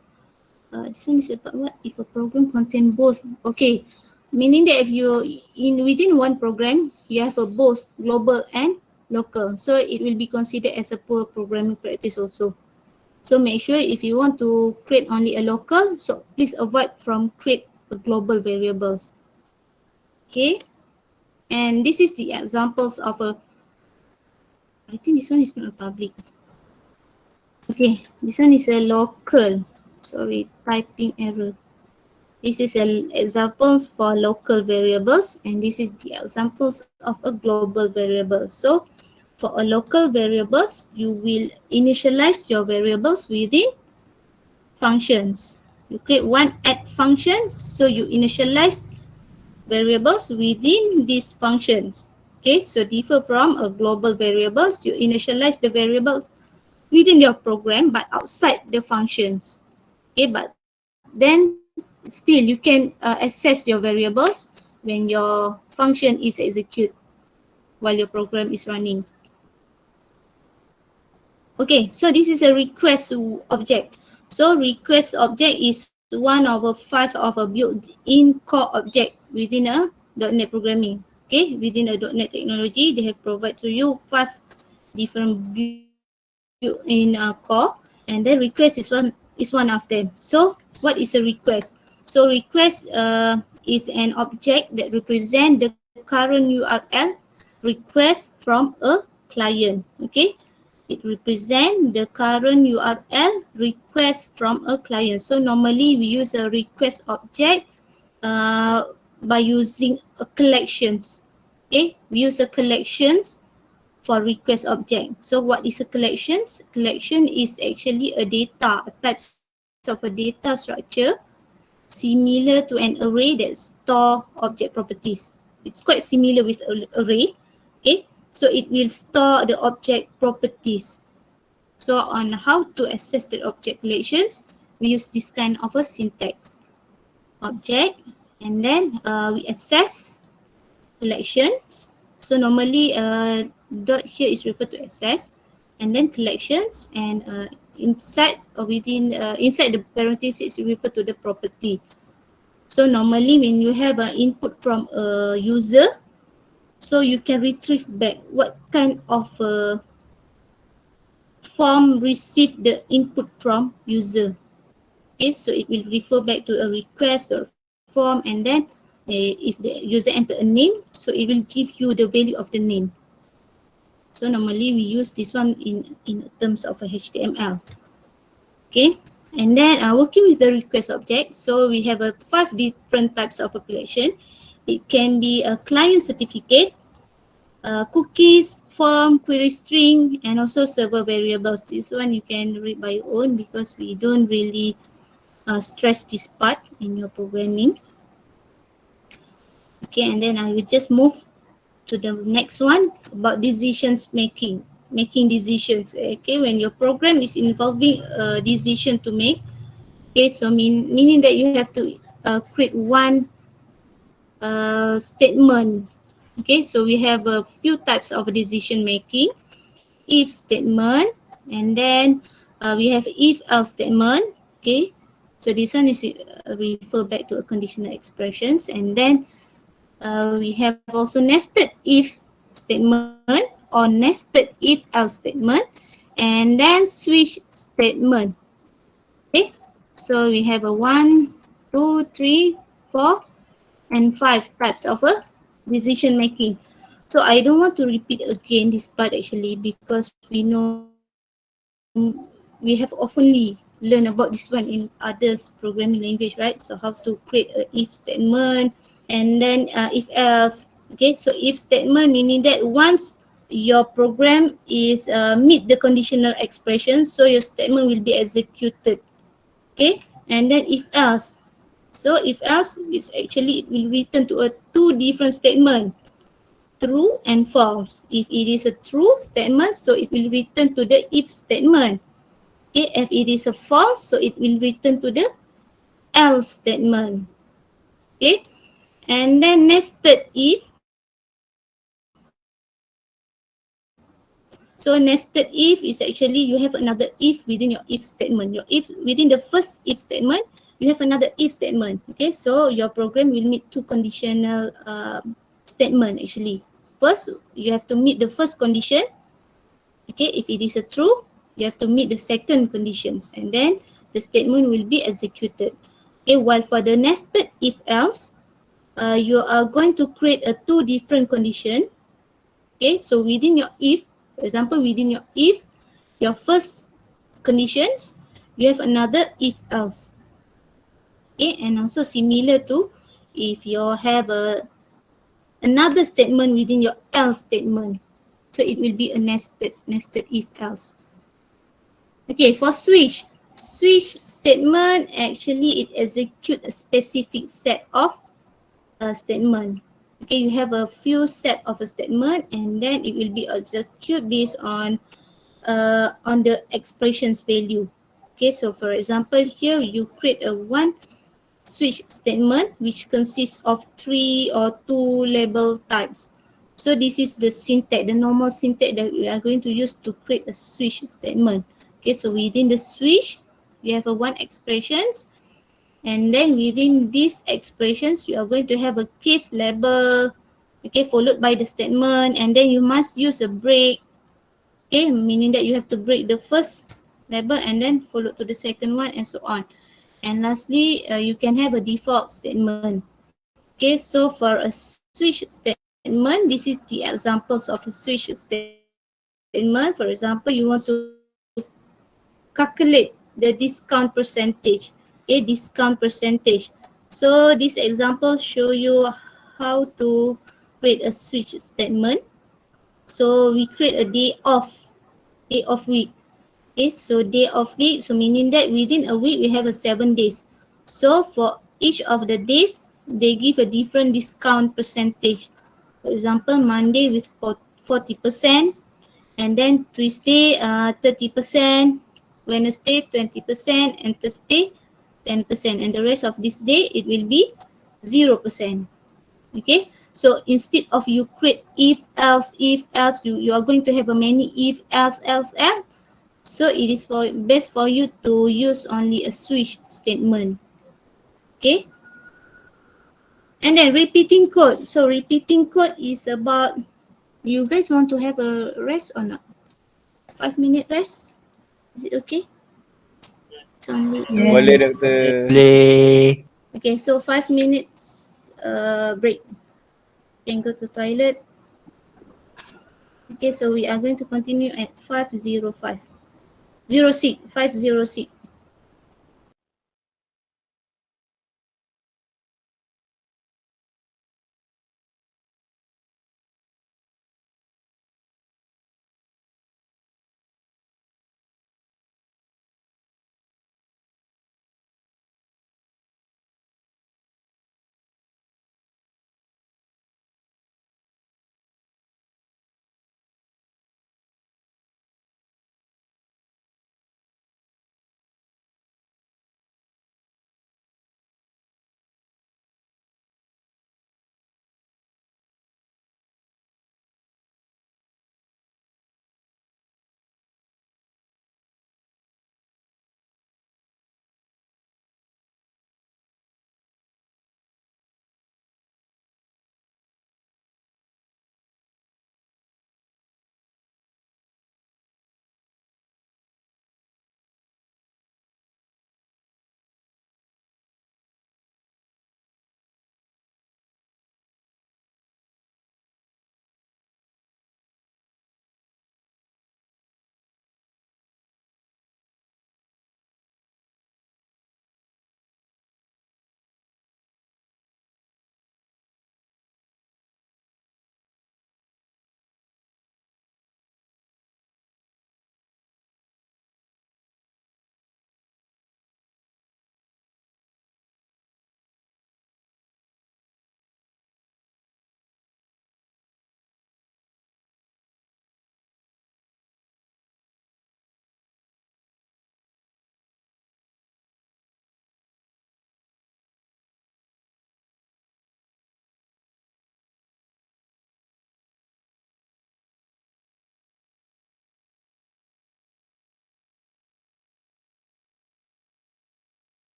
this one is about what if a program contain both. Okay, meaning that if you in within one program you have a both global and local, so it will be considered as a poor programming practice also. So make sure if you want to create only a local, so please avoid from create a global variables. Okay, and this is the examples of a, I think this one is not a public. Okay, this one is a local. Sorry, typing error. This is an examples for local variables, and this is the examples of a global variable. So for a local variables, you will initialize your variables within functions. You create one add functions, so you initialize variables within these functions. Okay, so differ from a global variables, you initialize the variables within your program but outside the functions. Okay, but then still you can access your variables when your function is executed while your program is running. Okay, so this is a request object. So request object is one of a 5 of a built-in core object within a .NET programming. Okay, within a .NET technology, they have provided to you 5 different built-in core, and then request is one of them. So what is a request? So request is an object that represents the current URL request from a client. Okay, it represents the current URL request from a client. So normally we use a request object by using a collections. Okay, we use a collections for request object. So what is a collections? Collection is actually a data, a types of of a data structure similar to an array that store object properties. It's quite similar with an array. Okay, so it will store the object properties. So on how to access the object collections, we use this kind of a syntax. Object, and then we access collections. So normally dot here is referred to access, and then collections, and inside or within inside the parentheses is referred to the property. So normally when you have an input from a user, so you can retrieve back what kind of form received the input from user. Okay, so it will refer back to a request or form, and then if the user enter a name, so it will give you the value of the name. So normally we use this one in terms of a HTML. Okay, and then working with the request object, so we have 5 different types of a collection. It can be a client certificate, cookies, form, query string, and also server variables. This one you can read by your own because we don't really stress this part in your programming. Okay, and then I will just move to the next one about decisions making decisions. Okay, when your program is involving a decision to make, okay, so meaning that you have to create one statement. Okay, so we have a few types of decision making. If statement, and then we have if else statement. Okay, so this one is refer back to a conditional expressions, and then we have also nested if statement or nested if else statement, and then switch statement. Okay, so we have a 1, 2, 3, 4, and 5 types of a decision making. So I don't want to repeat again this part actually, because we have oftenly learned about this one in others programming language, right? So how to create a if statement, and then if else. Okay, so if statement meaning that once your program is meet the conditional expression, so your statement will be executed. Okay, and then if else, so if else is actually it will return to a 2 different statement, true and false. If it is a true statement, so it will return to the if statement. Okay, if it is a false, so it will return to the else statement. Okay, and then nested if. So nested if is actually you have another if within your if statement. Your if within the first if statement, you have another if statement. Okay, so your program will meet 2 conditional statement actually. First, you have to meet the first condition. Okay, if it is a true, you have to meet the second conditions, and then the statement will be executed. Okay, while for the nested if else, you are going to create a 2 different condition. Okay, so within your if, for example, within your if, your first conditions, you have another if else. Okay, and also similar to if you have another statement within your else statement, so it will be a nested if else. Okay, for switch statement, actually it execute a specific set of statement. Okay, you have a few set of a statement, and then it will be executed based on the expressions value. Okay, so for example here you create a one switch statement which consists of 3 or 2 label types. So this is the syntax, the normal syntax that we are going to use to create a switch statement. Okay, so within the switch you have a one expressions, and then within these expressions, you are going to have a case label, okay, followed by the statement, and then you must use a break, okay, meaning that you have to break the first label and then follow to the second one and so on. And lastly, you can have a default statement. Okay, so for a switch statement, this is the examples of a switch statement. For example, you want to calculate the discount percentage. Okay, discount percentage. So this example show you how to create a switch statement. So we create a day of week. Okay, so day of week, so meaning that within a week we have a 7 days. So for each of the days, they give a different discount percentage. For example, Monday with 40%, and then Tuesday 30%, Wednesday 20%, and Thursday 10%. And the rest of this day it will be 0%. Okay, so instead of you create if else, you are going to have a many if else. So it is best for you to use only a switch statement. Okay, and then repeating code. So repeating code is about, you guys want to have a rest or not? 5 minute rest, is it okay? It's only Boleh Yes. doktor. Boleh. okay, so 5 minutes break. You can go to toilet. Okay, so we are going to continue at 5:05. 06, 5:06.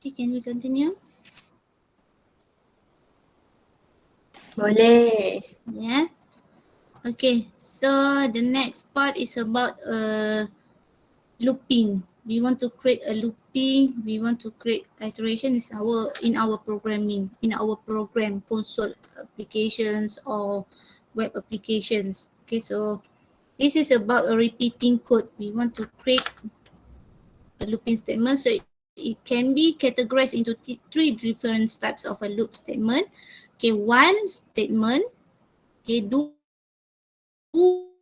Okay, can we continue? Boleh. Yeah. Okay, so the next part is about looping. We want to create a looping. We want to create iteration is in our programming, in our program console applications or web applications. Okay, so this is about a repeating code. We want to create a looping statement. So it can be categorized into three different types of a loop statement. Okay, while statement, okay, do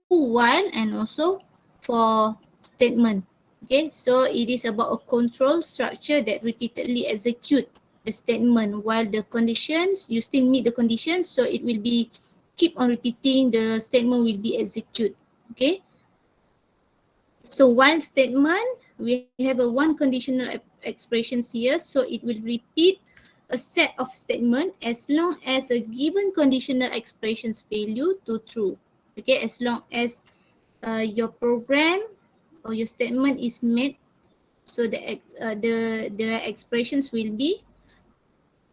while, and also for statement. Okay, so it is about a control structure that repeatedly execute the statement while the conditions, you still meet the conditions, so it will be keep on repeating, the statement will be executed. Okay, so while statement, we have a one conditional expressions here, so it will repeat a set of statement as long as a given conditional expressions value to true. Okay, as long as your program or your statement is made, so the expressions will be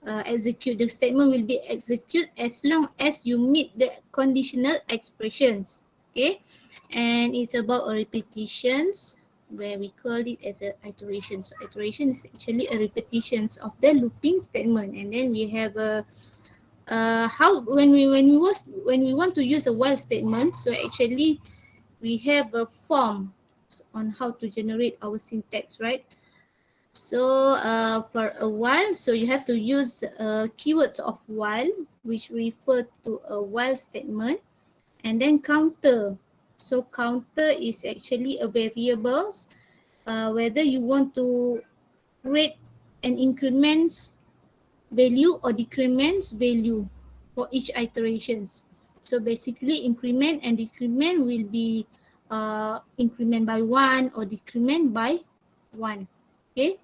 execute. The statement will be execute as long as you meet the conditional expressions. Okay, and it's about a repetitions where we call it as a iteration. So iteration is actually a repetitions of the looping statement, and then we have a how when we want to use a while statement. So actually we have a form on how to generate our syntax, right? So for a while, so you have to use keywords of while, which refer to a while statement, and then counter. So counter is actually a variables, whether you want to create an increments value or decrements value for each iterations. So basically increment and decrement will be increment by 1 or decrement by 1. Okay.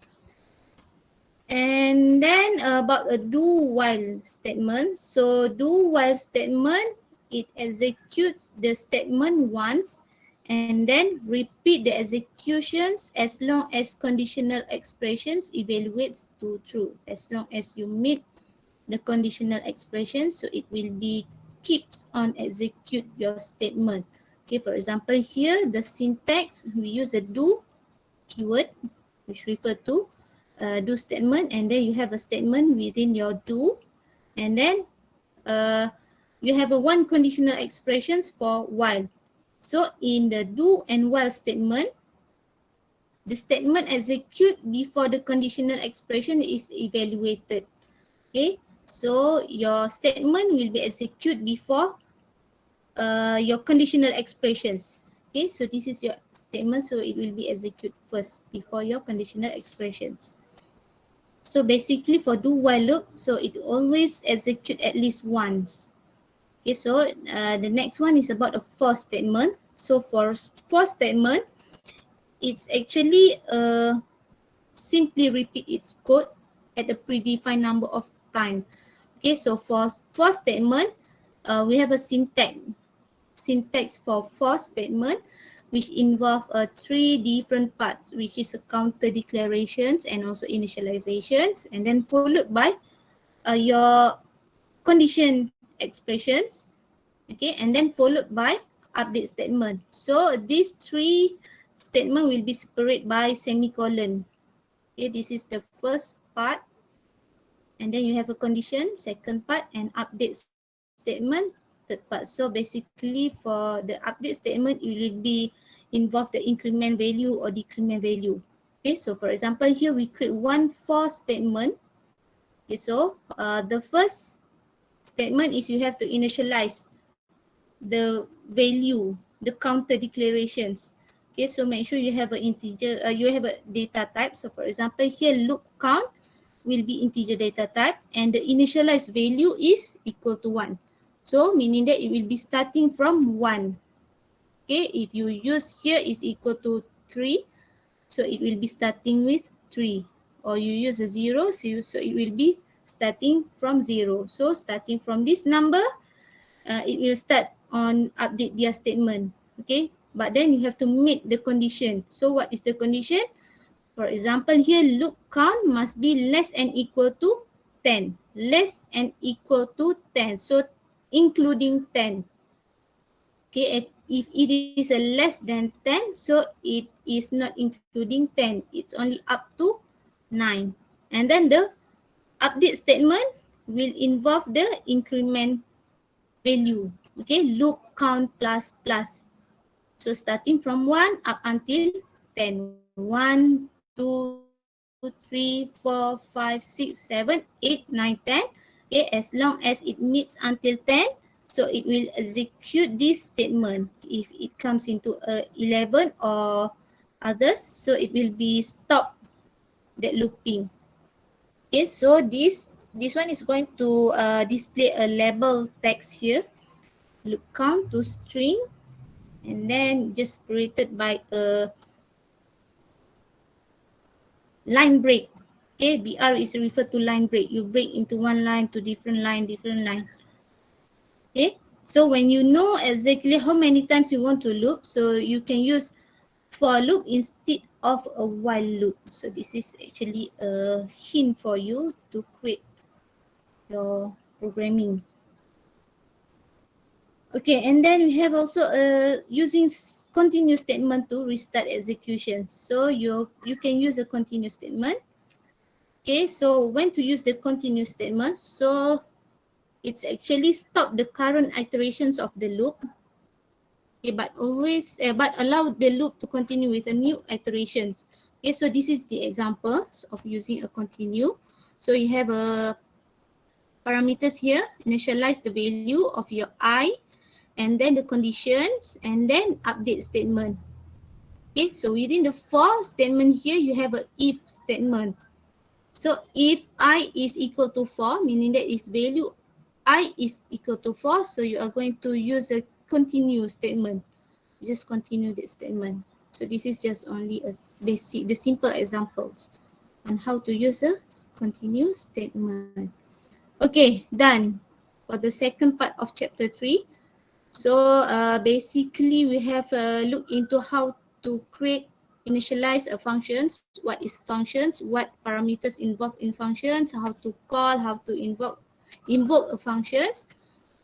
And then about a do while statement. So do while statement, it executes the statement once and then repeat the executions as long as conditional expressions evaluates to true. As long as you meet the conditional expression, so it will be keeps on execute your statement. Okay, for example here the syntax, we use a do keyword which refer to do statement, and then you have a statement within your do, and then uh, you have a one conditional expressions for while. So in the do and while statement, the statement execute before the conditional expression is evaluated. Okay, so your statement will be executed before your conditional expressions. Okay, so this is your statement, so it will be executed first before your conditional expressions. So basically for do while loop, so it always execute at least once. Okay, so the next one is about a for statement. So for statement, it's actually simply repeat its code at a predefined number of time. Okay, so for statement, we have a syntax for statement, which involve three different parts, which is a counter declarations and also initializations, and then followed by your condition expressions, okay, and then followed by update statement. So these three statement will be separated by semicolon. Okay, this is the first part, and then you have a condition, second part, and update statement, third part. So basically for the update statement, it will be involve the increment value or decrement value. Okay, so for example here we create one for statement. Okay, so the first statement is you have to initialize the value, the counter declarations. Okay, so make sure you have an integer, you have a data type. So for example here loop count will be integer data type, and the initialized value is equal to 1. So meaning that it will be starting from 1. Okay, if you use here is equal to 3, so it will be starting with 3. Or you use a 0, so it will be starting from 0. So starting from this number, it will start on update their statement. Okay, but then you have to meet the condition. So what is the condition? For example, here loop count must be less and equal to 10. Less and equal to 10. So including 10. Okay, if it is a less than 10, so it is not including 10. It's only up to 9. And then the update statement will involve the increment value. Okay, loop count plus plus. So starting from 1 up until 10. 1, 2, 3, 4, 5, 6, 7, 8, 9, 10. Okay, as long as it meets until 10, so it will execute this statement. If it comes into 11 or others, so it will be stop that looping. Okay, so this one is going to display a label text here. Loop count to string, and then just separated by a line break. Okay, BR is referred to line break. You break into one line to different line. Okay, so when you know exactly how many times you want to loop, so you can use for loop instead of a while loop. So this is actually a hint for you to create your programming. Okay, and then we have also using continue statement to restart execution. So you can use a continue statement. Okay, so when to use the continue statement? So it's actually stop the current iterations of the loop. Okay, but always but allow the loop to continue with a new iterations. Okay, so this is the example of using a continue. So you have a parameters here, initialize the value of your I, and then the conditions, and then update statement. Okay, so within the for statement here, you have a if statement. So if I is equal to 4, meaning that is value I is equal to 4, so you are going to use a continue statement. Just continue the statement. So this is just only a basic, the simple examples on how to use a continue statement. Okay, done for the second part of chapter 3. So basically we have looked into how to create, initialize a functions, what is functions, what parameters involved in functions, how to call, how to invoke a functions.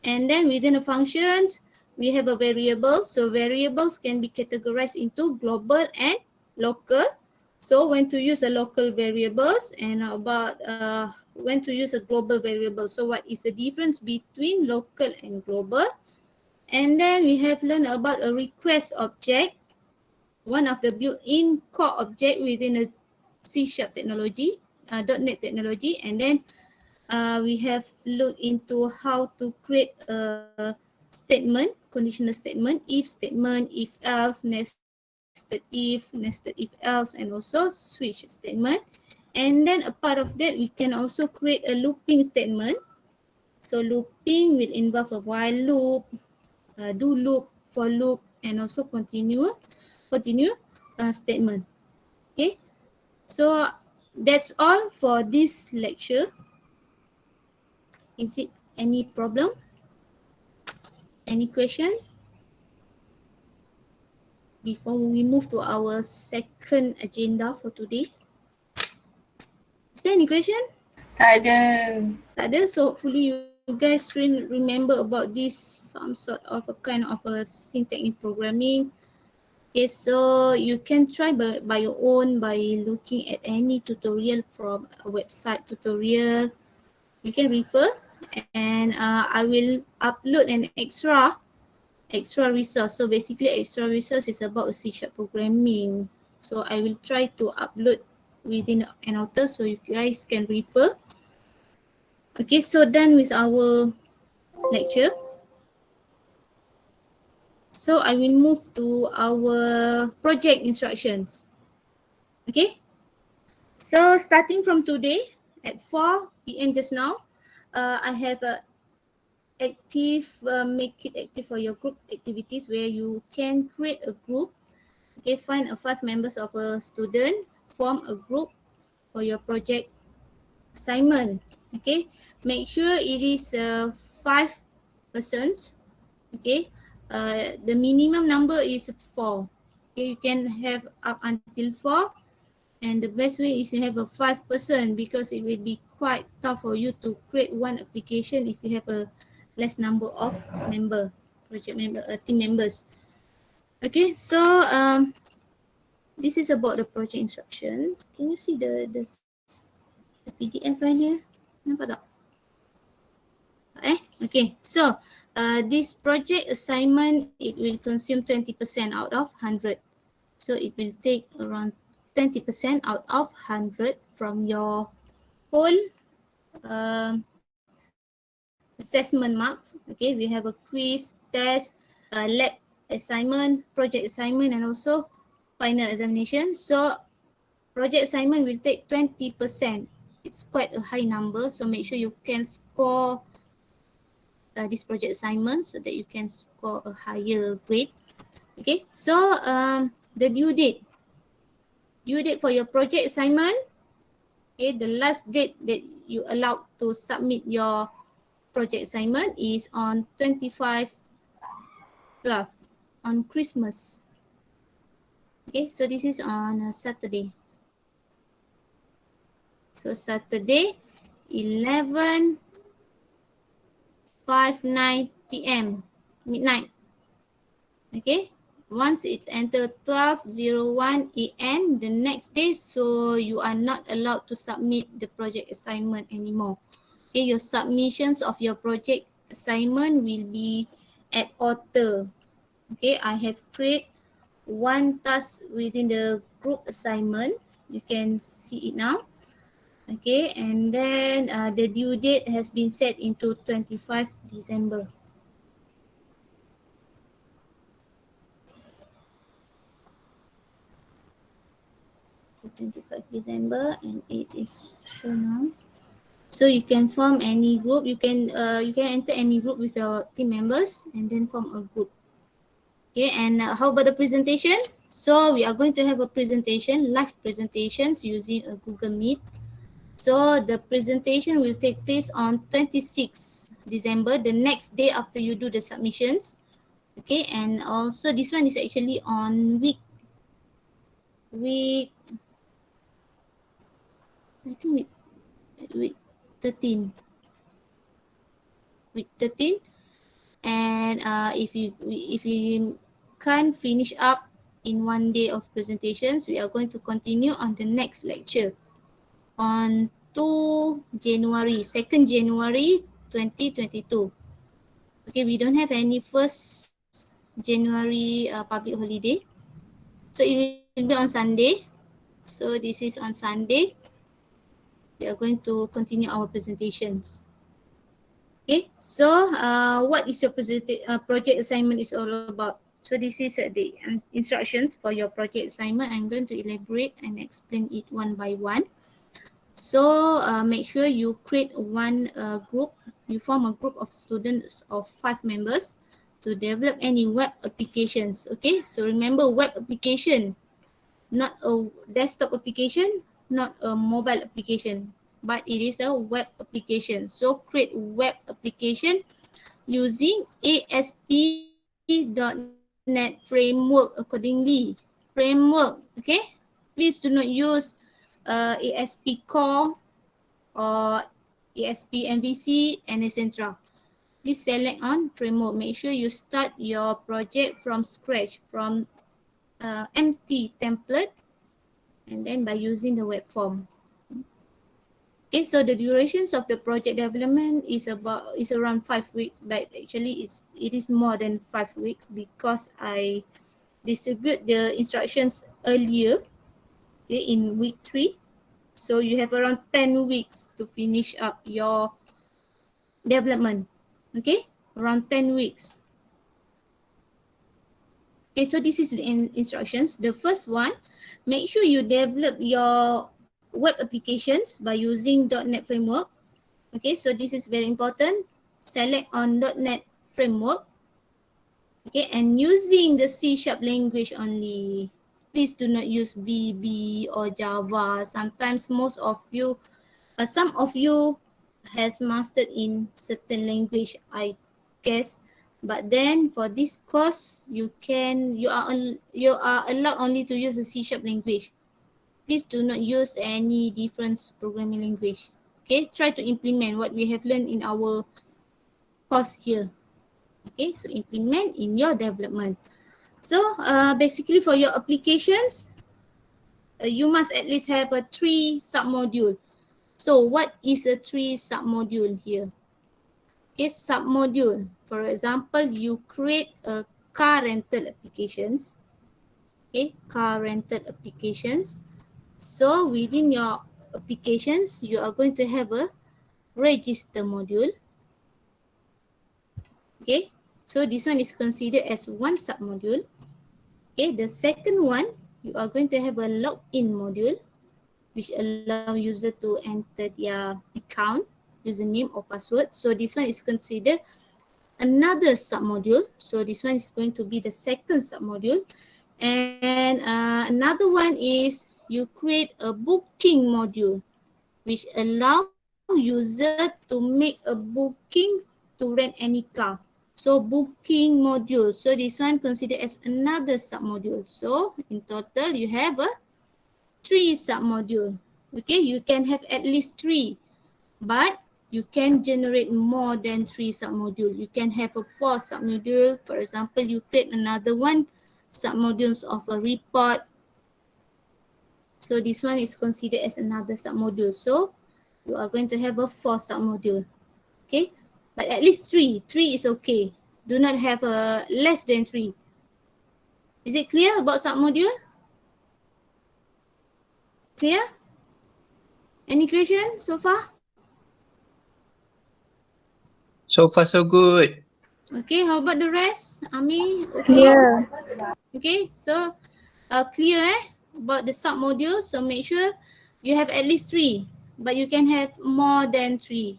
And then within the functions, we have a variable. So variables can be categorized into global and local. So when to use a local variables, and about when to use a global variable. So what is the difference between local and global? And then we have learned about a request object, one of the built-in core object within a C# technology, .NET technology. And then we have looked into how to create a statement, conditional statement, if statement, if else, nested if else, and also switch statement. And then a part of that, we can also create a looping statement. So looping will involve a while loop, do loop, for loop, and also continue statement. Okay, so that's all for this lecture. Is it any problem? Any question? Before we move to our second agenda for today. Is there any question? Tak ada. Tak ada, so hopefully you guys remember about this, some sort of a kind of a syntax in programming. Okay, so you can try by your own by looking at any tutorial from a website tutorial. You can refer, and I will upload an extra resource. So basically extra resource is about C# programming. So I will try to upload within an hour so you guys can refer. Okay, so done with our lecture. So I will move to our project instructions. Okay. So starting from today at 4 p.m. just now, I have a make it active for your group activities where you can create a group. Okay, find 5 members of a student, form a group for your project assignment. Okay, make sure it is 5 persons. Okay, the minimum number is 4. Okay, you can have up until 4. And the best way is you have a 5% because it will be quite tough for you to create one application if you have a less number of project member, team members. Okay, so this is about the project instructions. Can you see the PDF file here? Nampak tak? Okay. So this project assignment, it will consume 20% out of 100. So it will take around 20% out of 100 from your whole assessment marks. Okay, we have a quiz, test, lab assignment, project assignment, and also final examination. So project assignment will take 20%. It's quite a high number, so make sure you can score this project assignment so that you can score a higher grade. Okay, so the due date for your project assignment, okay, the last date that you allowed to submit your project assignment is on 25/12 on Christmas. Okay, so this is on a Saturday. So Saturday 11:59 p.m. midnight. Okay, once it's entered 12:01 a.m. the next day, so you are not allowed to submit the project assignment anymore. Okay, your submissions of your project assignment will be at author. Okay, I have created one task within the group assignment. You can see it now. Okay, and then the due date has been set into 25 December. And it is shown now. So you can form any group. You can enter any group with your team members and then form a group. Okay, and how about the presentation? So we are going to have a presentation, live presentations using a Google Meet. So the presentation will take place on 26 December, the next day after you do the submissions. Okay, and also this one is actually on week I think week 13. Week 13. And if you can't finish up in one day of presentations, we are going to continue on the next lecture on 2nd January 2022. Okay, we don't have any 1st January public holiday. So it will be on Sunday. So this is on Sunday. We are going to continue our presentations. Okay, so what is your project assignment is all about? So this is the instructions for your project assignment. I'm going to elaborate and explain it one by one. So make sure you create one group. You form a group of students of 5 members to develop any web applications. Okay, so remember, web application, not a desktop application, not a mobile application, but it is a web application. So create web application using ASP.NET framework accordingly. Framework, okay? Please do not use ASP Core or ASP MVC and etc. Please select on framework. Make sure you start your project from scratch, from empty template, and then by using the web form. Okay, so the durations of the project development is around 5 weeks, but actually it is more than 5 weeks because I distribute the instructions earlier, okay, in week 3. So you have around 10 weeks to finish up your development. Okay, around 10 weeks. Okay, so this is the instructions. The first one, make sure you develop your web applications by using .NET framework. Okay, so this is very important. Select on .NET framework. Okay, and using the C# language only. Please do not use VB or Java. Sometimes some of you has mastered in certain language, I guess. But then for this course, you are allowed only to use the C# language. Please do not use any different programming language. Okay, try to implement what we have learned in our course here. Okay, so implement in your development. So basically for your applications, you must at least have a 3 submodule. So what is a 3 submodule here? Okay, submodule. For example, you create a car rental applications. Okay, car rental applications. So within your applications, you are going to have a register module. Okay, so this one is considered as one submodule. Okay, the second one, you are going to have a login module, which allow user to enter their account, username or password. So this one is considered another submodule. So this one is going to be the second submodule. And another one is you create a booking module, which allow user to make a booking to rent any car. So booking module. So this one considered as another submodule. So in total you have a 3 submodule. Okay, you can have at least 3, but you can generate more than 3 submodule. You can have a 4 submodule. For example, you create another one submodules of a report. So this one is considered as another submodule. So you are going to have a 4 submodule. Okay, but at least 3. 3 is okay. Do not have a less than 3. Is it clear about submodule? Clear? Any question so far? So far, so good. Okay, how about the rest? Ami, okay? Yeah. Okay, so clear about the submodule. So make sure you have at least 3, but you can have more than 3.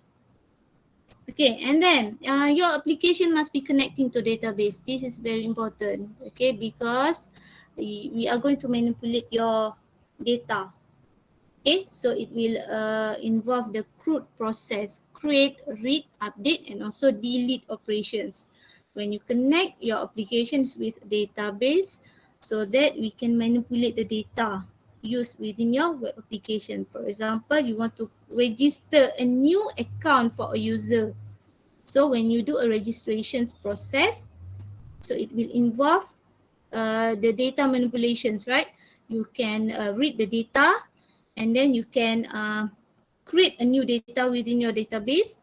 Okay, and then your application must be connecting to database. This is very important, okay, because we are going to manipulate your data. Okay, so it will involve the CRUD process, create, read, update, and also delete operations. When you connect your applications with database, so that we can manipulate the data used within your web application. For example, you want to register a new account for a user. So when you do a registrations process, so it will involve the data manipulations, right? You can read the data, and then you can create a new data within your database.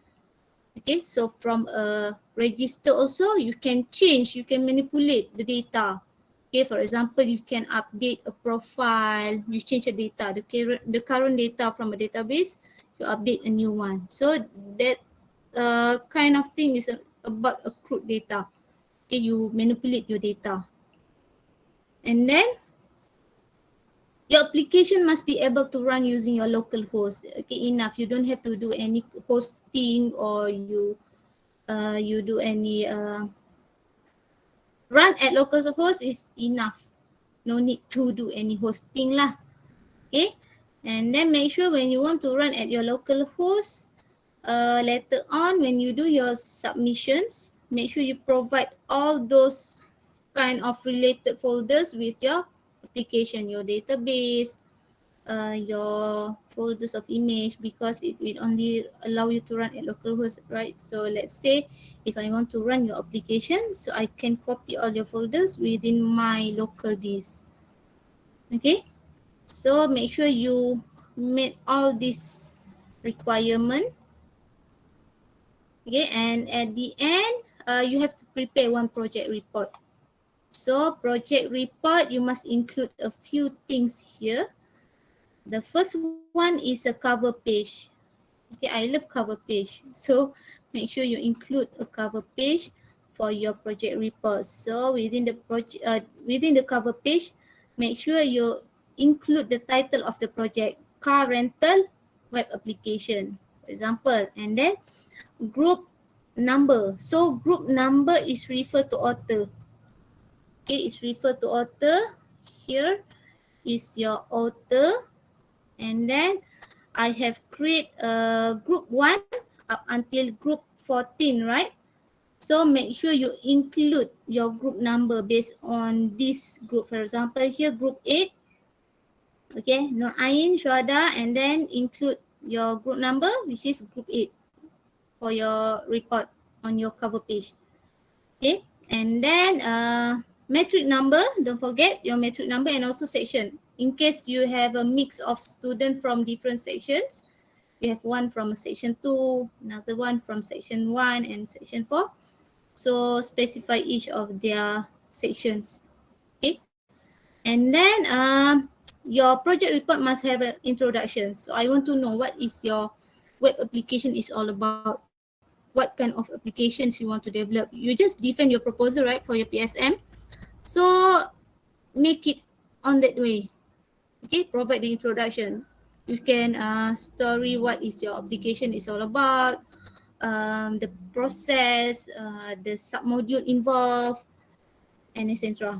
Okay, so from a register also, you can change, you can manipulate the data. Okay, for example, you can update a profile, you change the data, the current data from a database, you update a new one. So that kind of thing is about accrued data. Okay, you manipulate your data. And then your application must be able to run using your local host. Okay, enough. You don't have to do any hosting, or you do any run at local host is enough. No need to do any hosting lah. Okay, and then make sure when you want to run at your local host, later on when you do your submissions, make sure you provide all those kind of related folders with your application, your database, your folders of image, because it will only allow you to run at localhost, right? So let's say if I want to run your application, so I can copy all your folders within my local disk. Okay, so make sure you meet all these requirement. Okay, and at the end, you have to prepare one project report. So project report, you must include a few things here. The first one is a cover page. Okay, I love cover page. So make sure you include a cover page for your project report. So within the project, within the cover page, make sure you include the title of the project, car rental web application, for example, and then group number. So group number is referred to author. Okay, it's referred to author. Here is your author. And then I have create group 1 up until group 14, right? So make sure you include your group number based on this group. For example, here group 8. Okay, Nur Ain, Syuhada, and then include your group number, which is group 8 for your report on your cover page. Okay, and then metric number, don't forget your metric number and also section. In case you have a mix of students from different sections, you have one from section 2, another one from section 1 and section 4. So specify each of their sections. Okay, and then your project report must have an introduction. So I want to know what is your web application is all about. What kind of applications you want to develop. You just define your proposal, right, for your PSM. So make it on that way. Okay, provide the introduction. You can story what is your application is all about, the process, the submodule involved, and etc.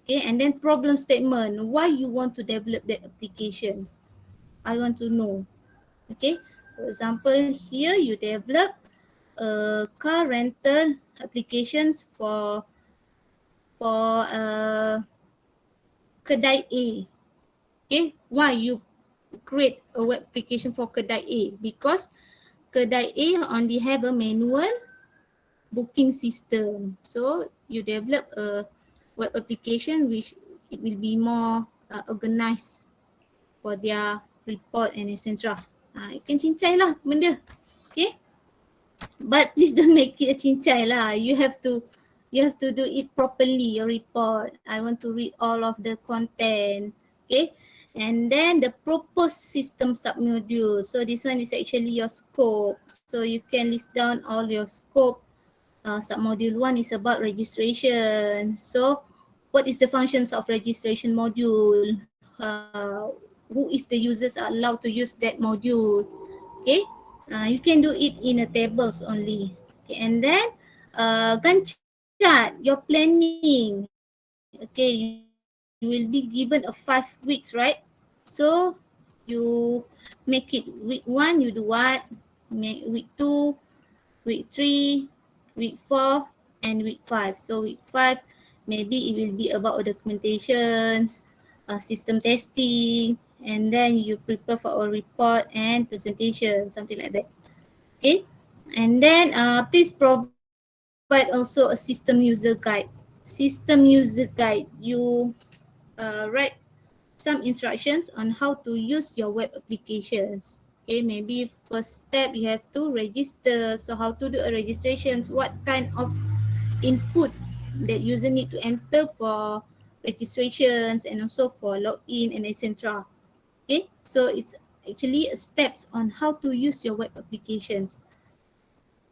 Okay, and then problem statement. Why you want to develop that applications? I want to know. Okay, for example, here you develop car rental applications for kedai A. Okay, why you create a web application for kedai A? Because kedai A only have a manual booking system. So you develop a web application which it will be more organized for their report and etc. Ikan cincai lah benda. Okay. But please don't make it a cincai lah. You have to do it properly, your report. I want to read all of the content. Okay. And then the proposed system submodule. So this one is actually your scope. So you can list down all your scope. Submodule 1 is about registration. So what is the functions of registration module? Who is the users are allowed to use that module? Okay. You can do it in a tables only. Okay, and then Gantt chart, your planning. Okay, you will be given a 5 weeks, right? So you make it week 1, you do what? Week 2, week 3, week 4, and week 5. So week 5, maybe it will be about documentations, system testing, and then you prepare for a report and presentation, something like that. Okay, and then please provide also a system user guide. System user guide, you write some instructions on how to use your web applications. Okay, maybe first step you have to register. So how to do a registrations, what kind of input that user need to enter for registrations and also for login and etc. Okay, so it's actually steps on how to use your web applications.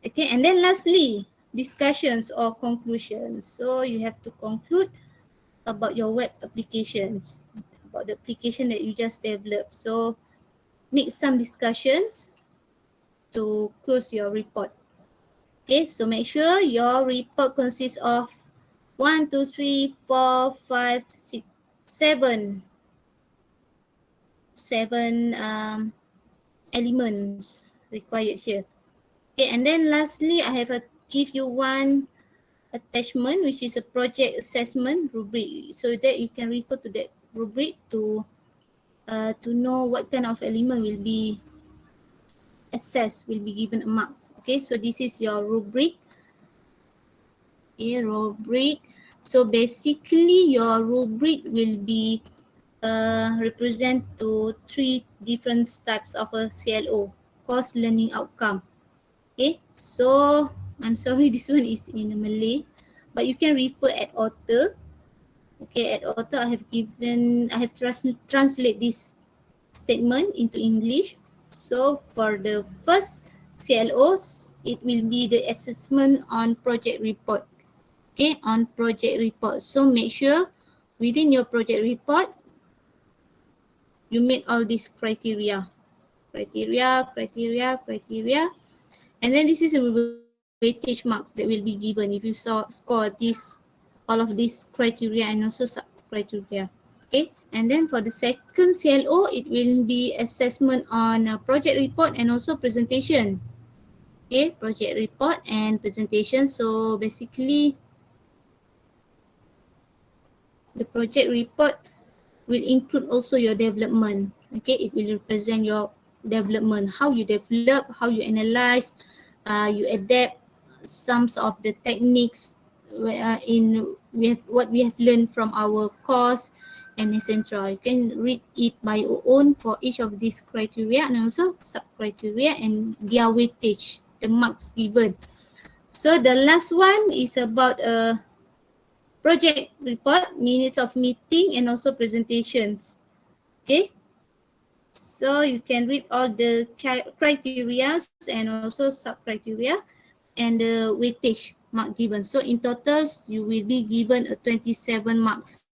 Okay, and then lastly, discussions or conclusions. So you have to conclude about your web applications, about the application that you just developed. So make some discussions to close your report. Okay, so make sure your report consists of 1, 2, 3, 4, 5, 6, 7 elements required here. Okay, and then lastly, I have give you one attachment, which is a project assessment rubric, so that you can refer to that rubric to know what kind of element will be assessed, will be given a marks. Okay, so this is your rubric. Okay, rubric. So basically, your rubric will be represent to 3 different types of a CLO, course learning outcome. Okay, so I'm sorry this one is in Malay, but you can refer at author. Okay, at author I have translate this statement into English. So for the first CLOs, it will be the assessment on project report. Okay, on project report. So make sure within your project report, you meet all these criteria. And then this is a weightage marks that will be given if you score all of these criteria and also sub criteria. Okay, and then for the second CLO, it will be assessment on project report and also presentation. Okay, project report and presentation. So basically, the project report will include also your development. Okay, it will represent your development, how you develop, how you analyze, you adapt some of the techniques in what we have learned from our course and etc. You can read it by your own for each of these criteria and also sub criteria and their weightage, the marks given. So the last one is about project report, minutes of meeting and also presentations. Okay, so you can read all the criteria and also sub criteria and the weightage mark given. So in total, you will be given a 27 marks.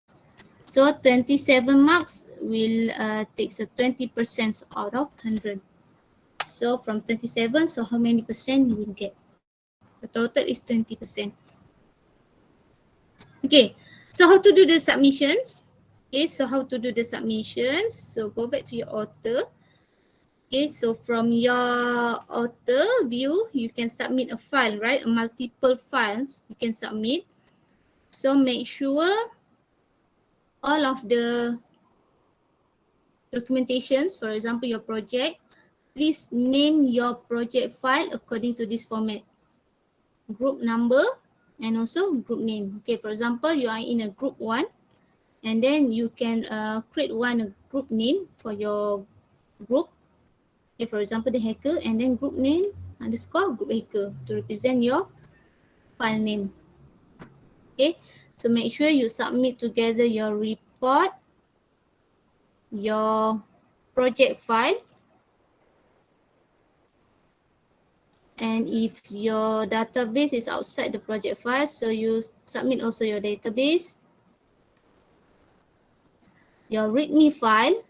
So 27 marks will takes a 20% out of 100. So from 27, so how many percent you will get? The total is 20%. Okay, so how to do the submissions? Okay, so how to do the submissions? So go back to your author. Okay, so from your author view, you can submit a file, right? Multiple files you can submit. So make sure all of the documentations, for example, your project, please name your project file according to this format. Group number and also group name. Okay, for example, you are in a group 1 and then you can create one group name for your group. Okay, for example, the hacker and then group name underscore group hacker to represent your file name. Okay, so make sure you submit together your report, your project file, and if your database is outside the project file, so you submit also your database, your readme file.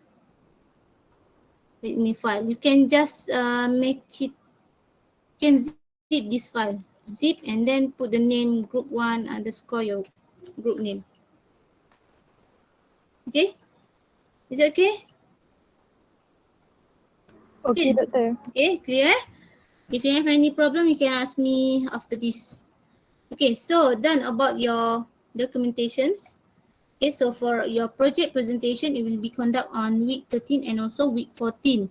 You can just make it, you can zip this file, zip and then put the name group 1 underscore your group name. Okay, is it okay? Okay, Doctor. Okay, clear? If you have any problem, you can ask me after this. Okay, so done about your documentations. Okay, so for your project presentation, it will be conducted on week 13 and also week 14.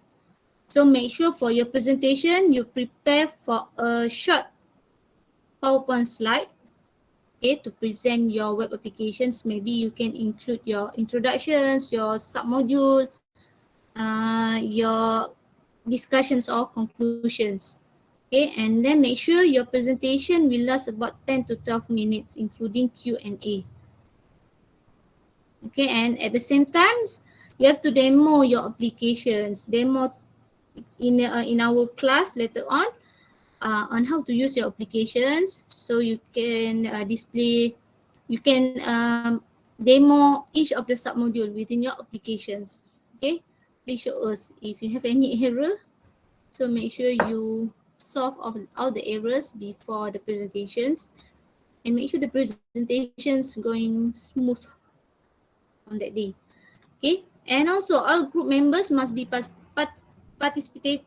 So make sure for your presentation, you prepare for a short PowerPoint slide, okay, to present your web applications. Maybe you can include your introductions, your submodule, your discussions or conclusions. Okay, and then make sure your presentation will last about 10 to 12 minutes, including Q&A. Okay, and at the same time, you have to demo your applications. Demo in our class later on how to use your applications. So you can display, you can demo each of the submodule within your applications. Okay, please show us if you have any error. So make sure you solve all the errors before the presentations and make sure the presentations going smooth on that day. Okay, and also all group members must be participating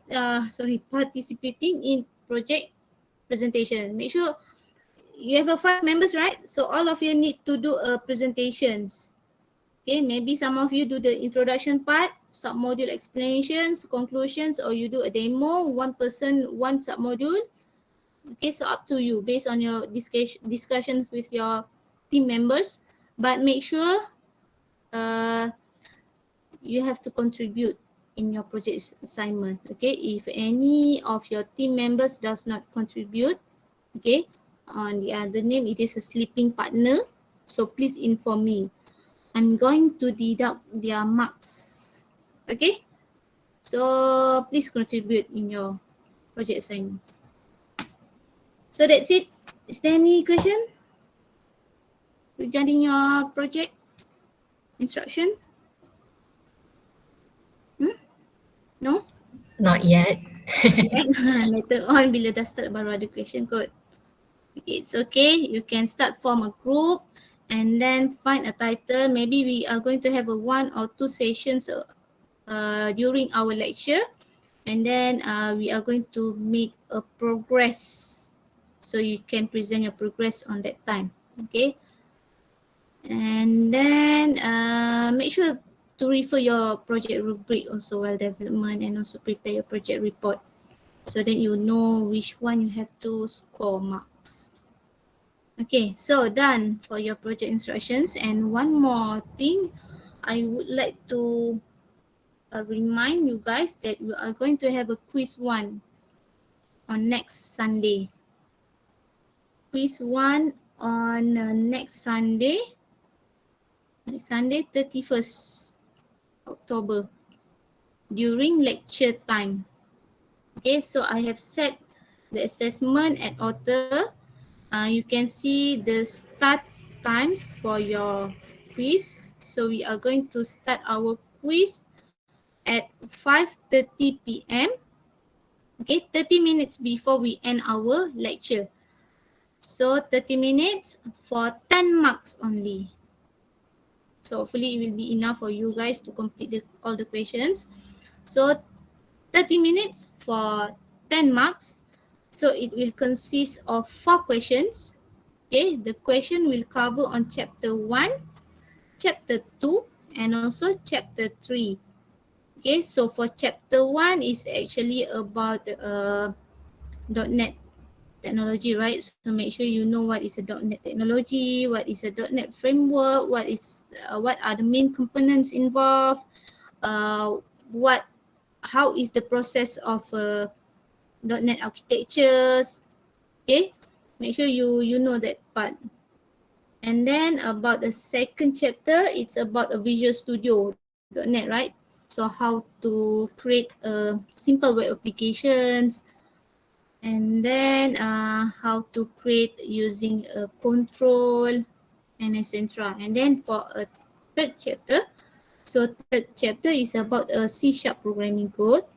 in project presentation. Make sure you have 5 members, right? So all of you need to do a presentations. Okay, maybe some of you do the introduction part, submodule explanations, conclusions, or you do a demo, one person, one submodule. Okay, so up to you based on your discussions with your team members. But make sure you have to contribute in your project assignment. Okay, if any of your team members does not contribute, okay, on the other name, it is a sleeping partner. So please inform me. I'm going to deduct their marks. Okay, so please contribute in your project assignment. So that's it. Is there any question regarding your project instruction? No? Not yet. Later on bila dah start baru ada question kot. Okay, it's okay. You can start form a group and then find a title. Maybe we are going to have a 1 or 2 sessions during our lecture, and then we are going to make a progress. So you can present your progress on that time. Okay. And then make sure to refer your project rubric also while development, and also prepare your project report so that you know which one you have to score marks. Okay, so done for your project instructions. And one more thing, I would like to remind you guys that we are going to have a quiz 1 on next Sunday. Quiz 1 on next Sunday 31st October during lecture time. Okay, so I have set the assessment at author. You can see the start times for your quiz. So we are going to start our quiz at 5:30 p.m. Okay, 30 minutes before we end our lecture. So 30 minutes for 10 marks only. So hopefully it will be enough for you guys to complete all the questions. So 30 minutes for 10 marks. So it will consist of 4 questions. Okay, the question will cover on chapter 1, chapter 2, and also chapter 3. Okay, so for chapter 1 is actually about .NET technology, right? So make sure you know what is a .NET technology, what is a .NET framework, what are the main components involved, how is the process of .NET architectures. Okay, make sure you know that part. And then about the second chapter, it's about a Visual Studio .NET, right? So how to create a simple web applications, and then how to create using a control, and etc. And then for a third chapter, so third chapter is about a C# programming code.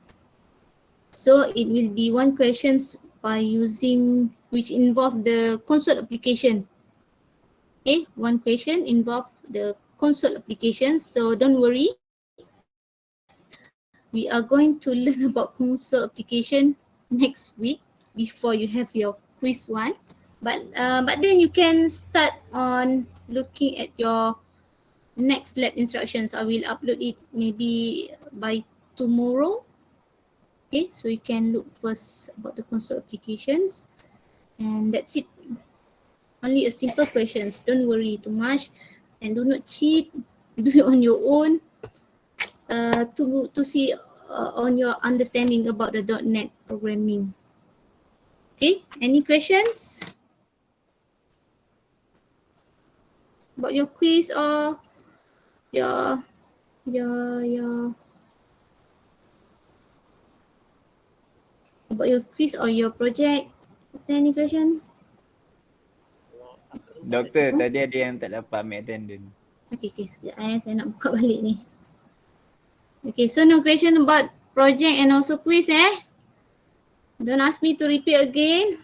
So it will be one questions by using which involve the console application. Okay, one question involve the console application. So don't worry, we are going to learn about console application next week before you have your quiz 1. But then you can start on looking at your next lab instructions. I will upload it maybe by tomorrow. Okay, so you can look first about the console applications, and that's it. Only a simple questions. Don't worry too much, and do not cheat. Do it on your own to see on your understanding about the .NET programming. Okay, any questions about your quiz or your about your quiz or your project? Is there any question? Doktor, tadi ada yang tak dapat ambil attendance. Okay, sekejap saya nak buka balik ni. Okay, so no question about project and also quiz Don't ask me to repeat again.